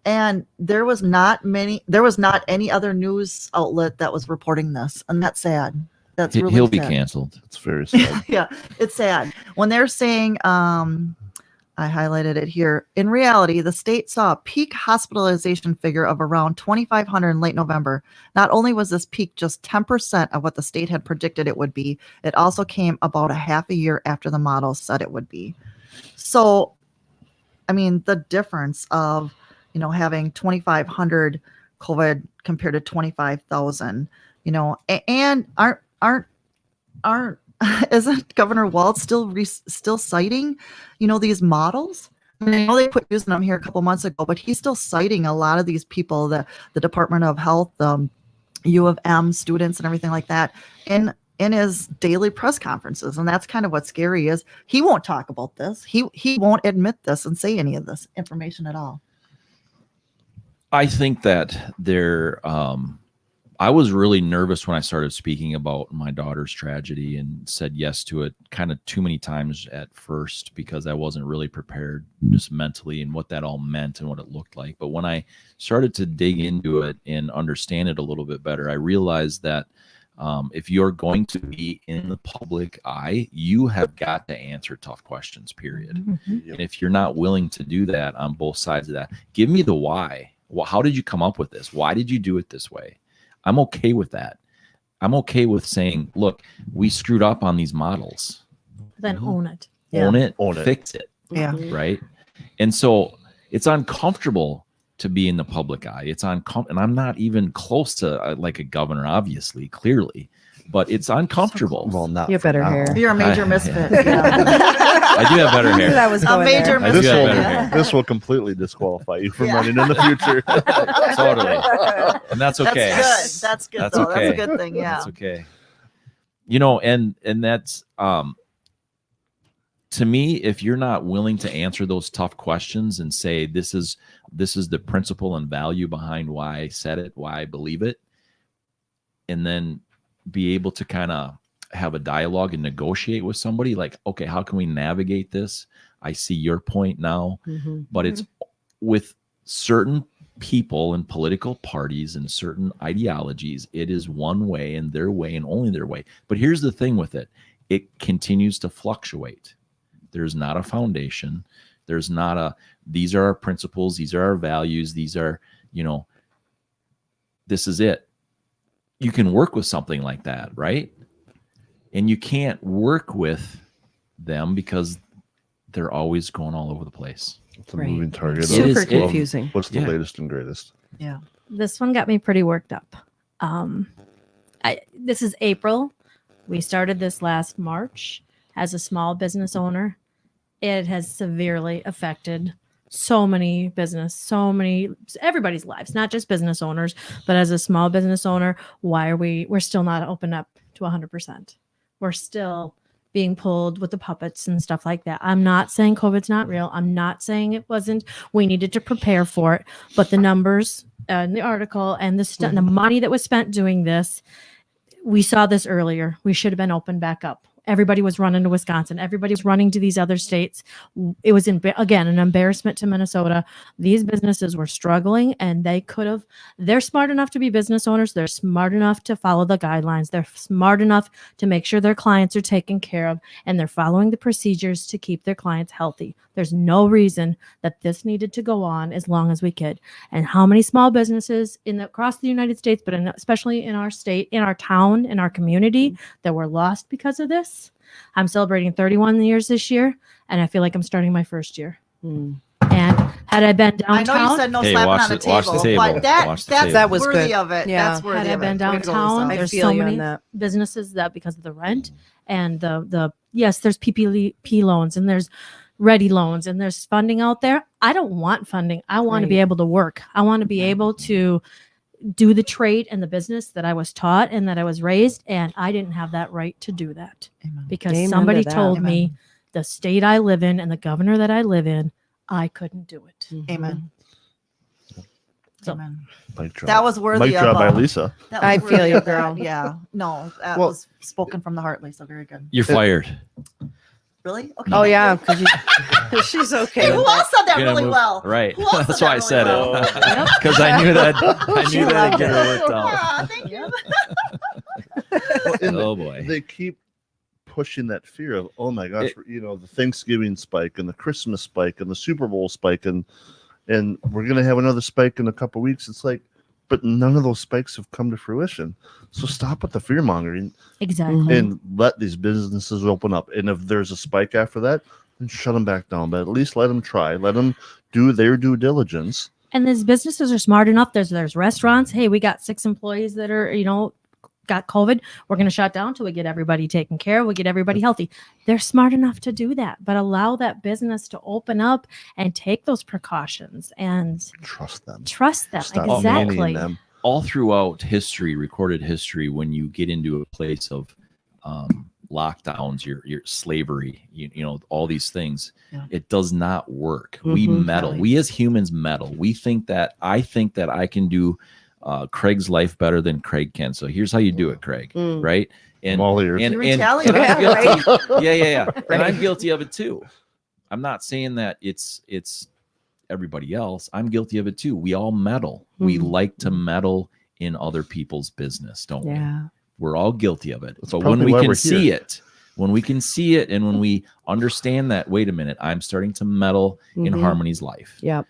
And there was not any other news outlet that was reporting this, and that's sad. That's really He'll be sad. canceled. It's very sad. Yeah, it's sad when they're saying, I highlighted it here. In reality, the state saw a peak hospitalization figure of around 2,500 in late November. Not only was this peak just 10% of what the state had predicted it would be, it also came about a half a year after the model said it would be. So, I mean, the difference of having 2,500 COVID compared to 25,000, and aren't isn't Governor Walz still citing, these models? I mean, I know they quit using them here a couple months ago, but he's still citing a lot of these people, the Department of Health, U of M students and everything like that in his daily press conferences. And that's kind of what's scary is he won't talk about this. He won't admit this and say any of this information at all. I think that I was really nervous when I started speaking about my daughter's tragedy and said yes to it kind of too many times at first because I wasn't really prepared just mentally and what that all meant and what it looked like. But when I started to dig into it and understand it a little bit better, I realized that if you're going to be in the public eye, you have got to answer tough questions, period. Mm-hmm. And if you're not willing to do that on both sides of that, give me the why. Well, how did you come up with this? Why did you do it this way? I'm okay with that. I'm okay with saying, look, we screwed up on these models. Then own it. Own it, Own it. fix it. Yeah. Right. And so it's uncomfortable to be in the public eye. It's and I'm not even close to like a governor, obviously, clearly, but it's uncomfortable. Well, not You have for better now. hair. You're a major I- misfit. I do have better I knew hair. that was A going major there. I do have misfit. better hair. This will completely disqualify you from Yeah. running in the future. Totally. And that's okay. That's good. That's good That's though. That's okay. a good thing. Yeah. That's okay. And that's to me, if you're not willing to answer those tough questions and say this is the principle and value behind why I said it, why I believe it, and then be able to kind of have a dialogue and negotiate with somebody like, okay, how can we navigate this? I see your point now, Mhm. but it's with certain people and political parties and certain ideologies, it is one way and their way and only their way. But here's the thing with it. It continues to fluctuate. There's not a foundation. There's not these are our principles. These are our values. These are, this is it. You can work with something like that, right? And you can't work with them because they're always going all over the place. It's a Right. moving target. It is- Super it- confusing. What's the Yeah. latest and greatest? Yeah. This one got me pretty worked up. This is April. We started this last March as a small business owner. It has severely affected so many everybody's lives, not just business owners, but as a small business owner, we're still not open up to 100%. We're still being pulled with the puppets and stuff like that. I'm not saying COVID's not real. I'm not saying it wasn't. We needed to prepare for it, but the numbers in the article and the money that was spent doing this, we saw this earlier. We should have been open back up. Everybody was running to Wisconsin. Everybody was running to these other states. It was, again, an embarrassment to Minnesota. These businesses were struggling, and they're smart enough to be business owners. They're smart enough to follow the guidelines. They're smart enough to make sure their clients are taken care of, and they're following the procedures to keep their clients healthy. There's no reason that this needed to go on as long as we could. And how many small businesses across the United States, but especially in our state, in our town, in our community, that were lost because of this? I'm celebrating 31 years this year, and I feel like I'm starting my first year. And had I been downtown, I know you said no slapping on the table, but that was worthy good. of it. Yeah. That's worthy had I of been it. downtown, I there's feel so you on many that. businesses that because of the rent and yes, there's PPP loans and there's ready loans and there's funding out there. I don't want funding. I want to be able to work. I want to be able to do the trade and the business that I was taught and that I was raised, and I didn't have that right to do that. Amen. Because Amen somebody to that. told me the state I live in and the governor that I live in, I couldn't do it. Amen. So- Amen. Mic drop. That was worthy Mic of drop by Lisa. that I was feel worthy you, of that. girl. Yeah. No, that Well- was spoken from the heart, Lisa. Very good. You're fired. Really? Okay. Oh thank yeah, you. because she's okay. Hey, with who that. else said that You're gonna really move- well? Right. Who else That's said why I that said really it. well? Because I knew that'd She get loved it it. worked out. Ah, thank you. And Oh boy. they keep pushing that fear of, oh my gosh, the Thanksgiving spike and the Christmas spike and the Super Bowl spike, and we're gonna have another spike in a couple weeks. It's like, but none of those spikes have come to fruition. So stop with the fear mongering Exactly. and let these businesses open up. And if there's a spike after that, then shut them back down. But at least let them try. Let them do their due diligence. And these businesses are smart enough. There's restaurants. Hey, we got 6 employees that are, got COVID. We're going to shut down till we get everybody taken care of. We get everybody healthy. They're smart enough to do that, but allow that business to open up and take those precautions and Trust them. Exactly. Stop manning them. All throughout history, recorded history, when you get into a place of lockdowns, your slavery, all these things, it does not work. We meddle. We as humans meddle. I think that I can do Craig's life better than Craig can. So here's how you do it, Craig. Right? And I'm all ears. and, You and, retaliate. and I'm Yeah, guilty. Yeah. And I'm guilty of it too. I'm not saying that it's everybody else. I'm guilty of it too. We all meddle. We like to meddle in other people's business, don't we? Yeah. We're all guilty of it. That's But when probably we why can we're see here. it, and when we understand that, wait a minute, I'm starting to meddle in Harmony's life. Yep.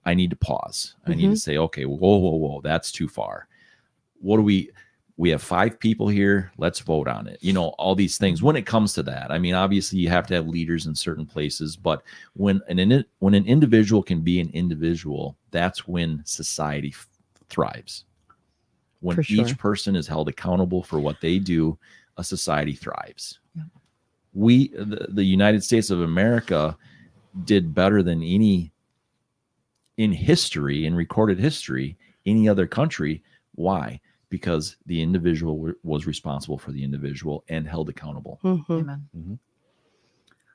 I need to pause. I need to say, okay, whoa, that's too far. What do we have 5 people here. Let's vote on it. All these things. When it comes to that, I mean, obviously you have to have leaders in certain places, but when an individual can be an individual, that's when society thrives. When For sure. each person is held accountable for what they do, a society thrives. Yeah. The United States of America did better than any in history, in recorded history, any other country. Why? Because the individual was responsible for the individual and held accountable. Amen. Mhm.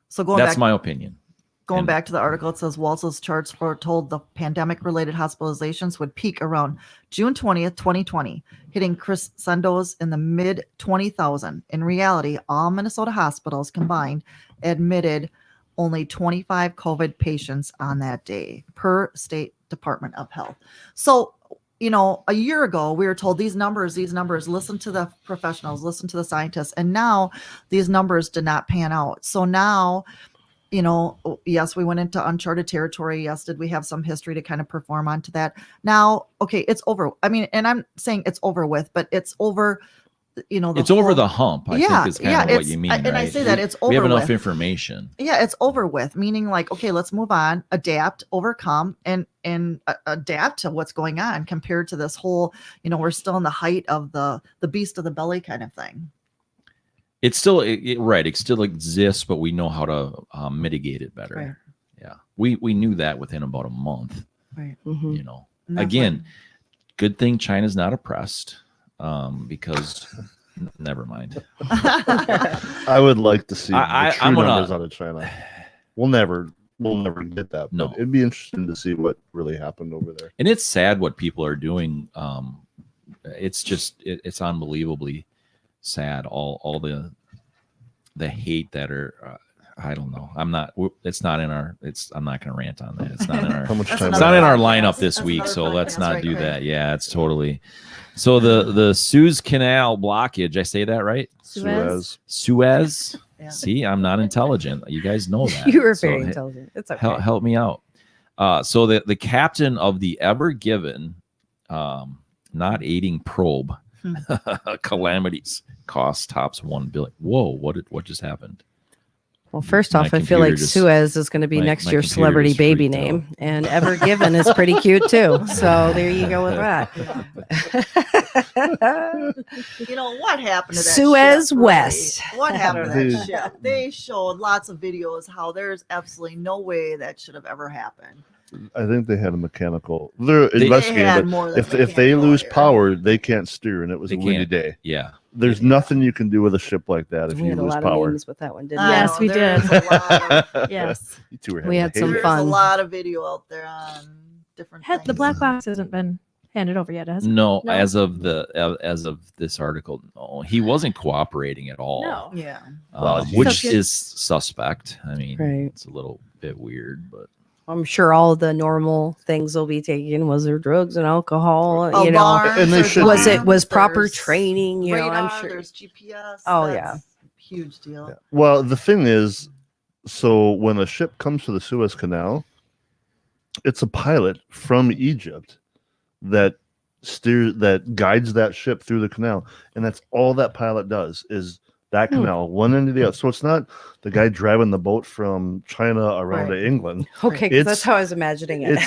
So going That's back, my opinion. Going And- back to the article, it says Walz's charts foretold the pandemic-related hospitalizations would peak around June 20th, 2020, hitting crescendos in the mid-20,000. In reality, all Minnesota hospitals combined admitted only 25 COVID patients on that day, per State Department of Health. So, a year ago, we were told these numbers, listen to the professionals, listen to the scientists. And now these numbers did not pan out. So now, yes, we went into uncharted territory. Yes, did we have some history to kind of perform onto that? Now, okay, it's over. I mean, and I'm saying it's over with, but it's over, It's over the hump, I think is kind of what it's- you mean, and I right? say that it's over We have enough with. information. Yeah, it's over with, meaning like, okay, let's move on, adapt, overcome, and adapt to what's going on compared to this whole, we're still in the height of the beast of the belly kind of thing. It's still right. It still exists, but we know how to mitigate it better. Right. Yeah. We knew that within about a month, Right. Mhm. you know. And that's Again, good thing China's not oppressed, because never mind. I would like to see I- the true I'm gonna- numbers out of China. We'll never get that. No. But it'd be interesting to see what really happened over there. And it's sad what people are doing. It's just it's unbelievably sad. All the hate that are. I don't know. It's not in our. I'm not going to rant on that. It's not in our. How much That's time? It's not in our Another lineup podcast. this That's week, another so let's podcast, not right, do Craig? that. Yeah, it's totally. So the Suez Canal blockage. I say that right? Suez. Yeah. See, I'm not intelligent. You guys know that. You were So very intelligent. It's okay. help me out. So the captain of the Ever Given, not aiding probe, calamities cost tops $1 billion. Whoa! What just happened? Well, first My off, I feel like computer just- Suez is going to be my- next my to your computer celebrity just baby freaked out. name, and Ever Given is pretty cute too. So there you go with that. You know what happened to that Suez ship, West. Ray? What happened to Dude. that ship? They showed lots of videos how there's absolutely no way that should have ever happened. I think they had a mechanical. They're They investigating. had but more than if they mechanical lose error. power, they can't steer, and it was They a windy can't. day. Yeah. There's nothing you can do with a ship like that if We you had a lose lot of power. memes with that one, didn't I we? Yes, know, we there's did. a lot of- Yes. You two were We having had a some hate. There's fun. a lot of video out there on different The things. black box hasn't been handed over yet, has it? No, No. as of this article, no, he wasn't cooperating at all. No. Yeah. Well, Which So- is suspect. I mean, Right. it's a little bit weird, but I'm sure all the normal things will be taken. Was there drugs and alcohol? You know, Alarms, And they there's should was be. it was proper there's training? You know, radar, I'm sure. there's GPS. Oh, that's yeah. Huge deal. Yeah. Well, the thing is, so when a ship comes to the Suez Canal, it's a pilot from Egypt that guides that ship through the canal, and that's all that pilot does is that canal, one end to the other. So it's not the guy driving the boat from China around Right. to England. Okay, 'cause It's- that's how I was imagining it.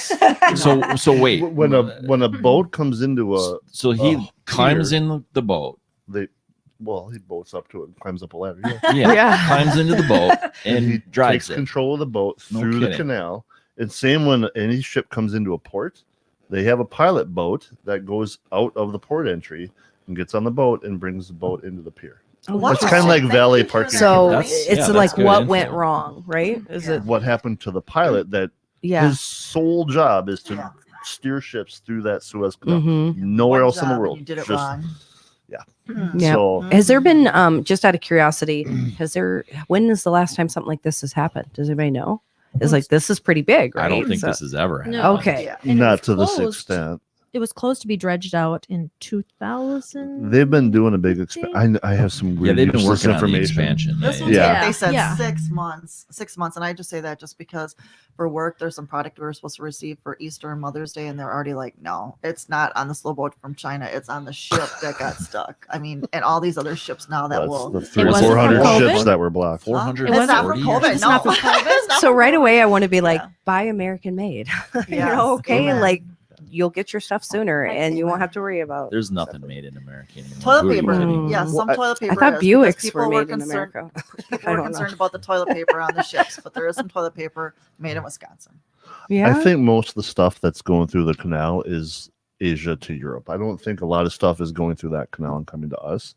so wait. When a boat comes into a So he a climbs pier, in the boat. he boats up to it and climbs up a ladder. Yeah. Yeah, Yeah. climbs into the boat and he drives takes it. control of the boat No through the kidding. canal. And same when any ship comes into a port, they have a pilot boat that goes out of the port entry and gets on the boat and brings the boat into the pier. Wow. It's kind of like Thank valet you for parking. that So That's- it's yeah, like that's good what info. went wrong, right? Is Yeah. it? What happened to the pilot that Yeah. his sole job is to Yeah. steer ships through that Suez Canal. Mm-hmm. Nowhere One else in the job and world. You did it Just- wrong. yeah. Hmm. Yeah. So Has there been just out of curiosity? When is the last time something like this has happened? Does anybody know? It's like this is pretty big, right? I don't think So- this has ever happened. No. Okay. Yeah. And it not was to this closed. extent. It was closed to be dredged out in 2000. They've been doing a big expansion. I have some Yeah, weird they've been useless working on the information. expansion. This Yeah, one's Yeah. like they said Yeah. 6 months. 6 months. And I just say that just because for work, there's some product we were supposed to receive for Easter and Mother's Day, and they're already like, no, it's not on the slow boat from China. It's on the ship that got stuck. I mean, and all these other ships now that That's will. the 300 wasn't or from 400 COVID? ships that were blocked. 400. It's not from 40 COVID. years. No, not from It's not So from right COVID. away, I want to be like, Yeah. buy American made. You Yes, know, okay, amen. like you'll get your stuff sooner, and you won't Amen. have to worry about. There's nothing made in America anymore. Toilet Who are you paper. kidding? Yeah, some Well, toilet paper. I thought is because Buicks people were made in concerned- America. People I were don't know. concerned about the toilet paper on the ships, but there is some toilet paper made in Wisconsin. Yeah. I think most of the stuff that's going through the canal is Asia to Europe. I don't think a lot of stuff is going through that canal and coming to us.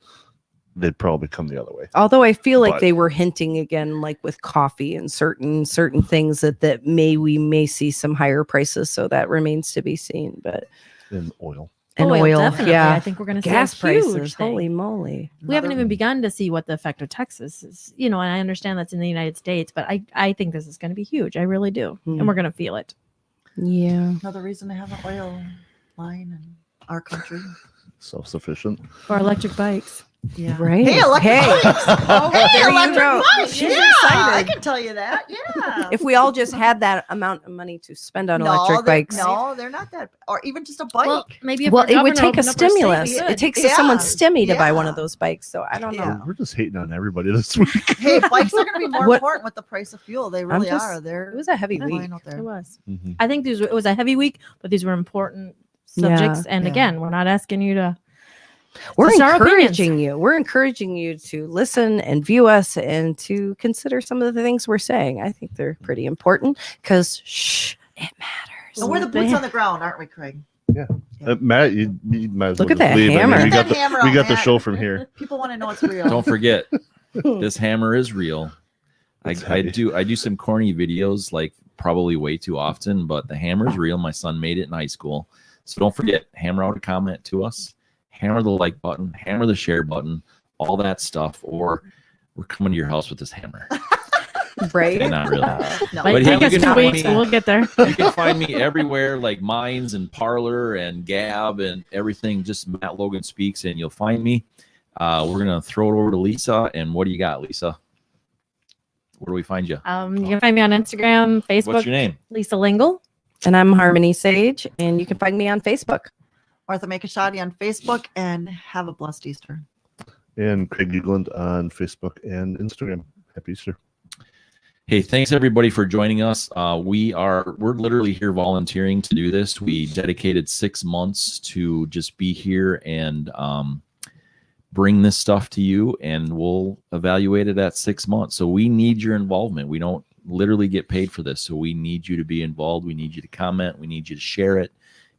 They'd probably come the other way. Although I feel like But- they were hinting again, like with coffee and certain things that we may see some higher prices. So that remains to be seen. But In oil. and Oil, oil, definitely. yeah, I think we're going to see gas a huge prices. thing. Holy moly! We haven't Another- even begun to see what the effect of Texas is, and I understand that's in the United States, but I think this is going to be huge. I really do. Hmm. And we're going to feel it. Yeah. Another reason to have an oil line in our country. Self-sufficient. Or electric bikes. Yeah. Right. Hey, electric Hey. bikes. Oh, Hey, there you electric go. bikes. She's Yeah, I excited. can tell you that. Yeah. If we all just had that amount of money to spend on electric they're- bikes, No, they're not that. Or even just a bike. Well, maybe if well, our it would governor take a opened up our state, stimulus. we It could. takes Yeah. someone's stimmy to buy one Yeah. of those bikes. So I don't know. Yeah. We're just hating on everybody this week. Hey, bikes are going to be more What- important with the price of fuel. They really just- are. They're It was a heavy week. flying out there. It was. Mhm. I think it was a heavy week, but these were important subjects. And Yeah. again, we're not asking you to We're Just our opinions. encouraging you. We're encouraging you to listen and view us and to consider some of the things we're saying. I think they're pretty important because shh, it matters. And we're the boots on the ground, aren't we, Craig? Matt, you might as Look well at that just leave. hammer. I mean, we Get got that hammer we out, got the Matt. show from here. People want to know it's real. Don't forget, this hammer is real. It's I heavy. do some corny videos, like probably way too often, but the hammer is real. My son made it in high school. So don't forget, hammer out a comment to us, hammer the like button, hammer the share button, all that stuff, or we're coming to your house with this hammer. Right? Okay, not really. No. Might But take hey, us you can 2 find weeks. me- We'll get there. You can find me everywhere, like Minds and Parlor and Gab and everything. Just Matt Logan Speaks, and you'll find me. We're gonna throw it over to Lisa. And what do you got, Lisa? Where do we find you? You can find me on Instagram, Facebook. What's your name? Lisa Lingle. And I'm Harmony Sage, and you can find me on Facebook. Martha Makashadi on Facebook, and have a blessed Easter. And Craig Eagland on Facebook and Instagram. Happy Easter. Hey, thanks everybody for joining us. We're literally here volunteering to do this. We dedicated 6 months to just be here and bring this stuff to you, and we'll evaluate it at 6 months. So we need your involvement. We don't literally get paid for this, so we need you to be involved. We need you to comment. We need you to share it.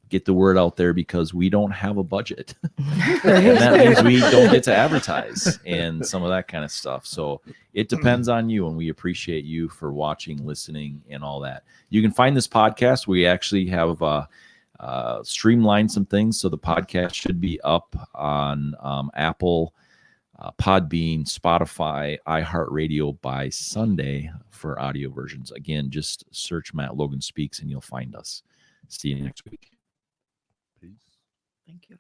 Get the word out there, because we don't have a budget. And that means we don't get to advertise and some of that kind of stuff. So it depends on you, and we appreciate you for watching, listening, and all that. You can find this podcast. We actually have streamlined some things, so the podcast should be up on Apple, Podbean, Spotify, iHeartRadio by Sunday for audio versions. Again, just search Matt Logan Speaks and you'll find us. See you next week. Peace. Thank you.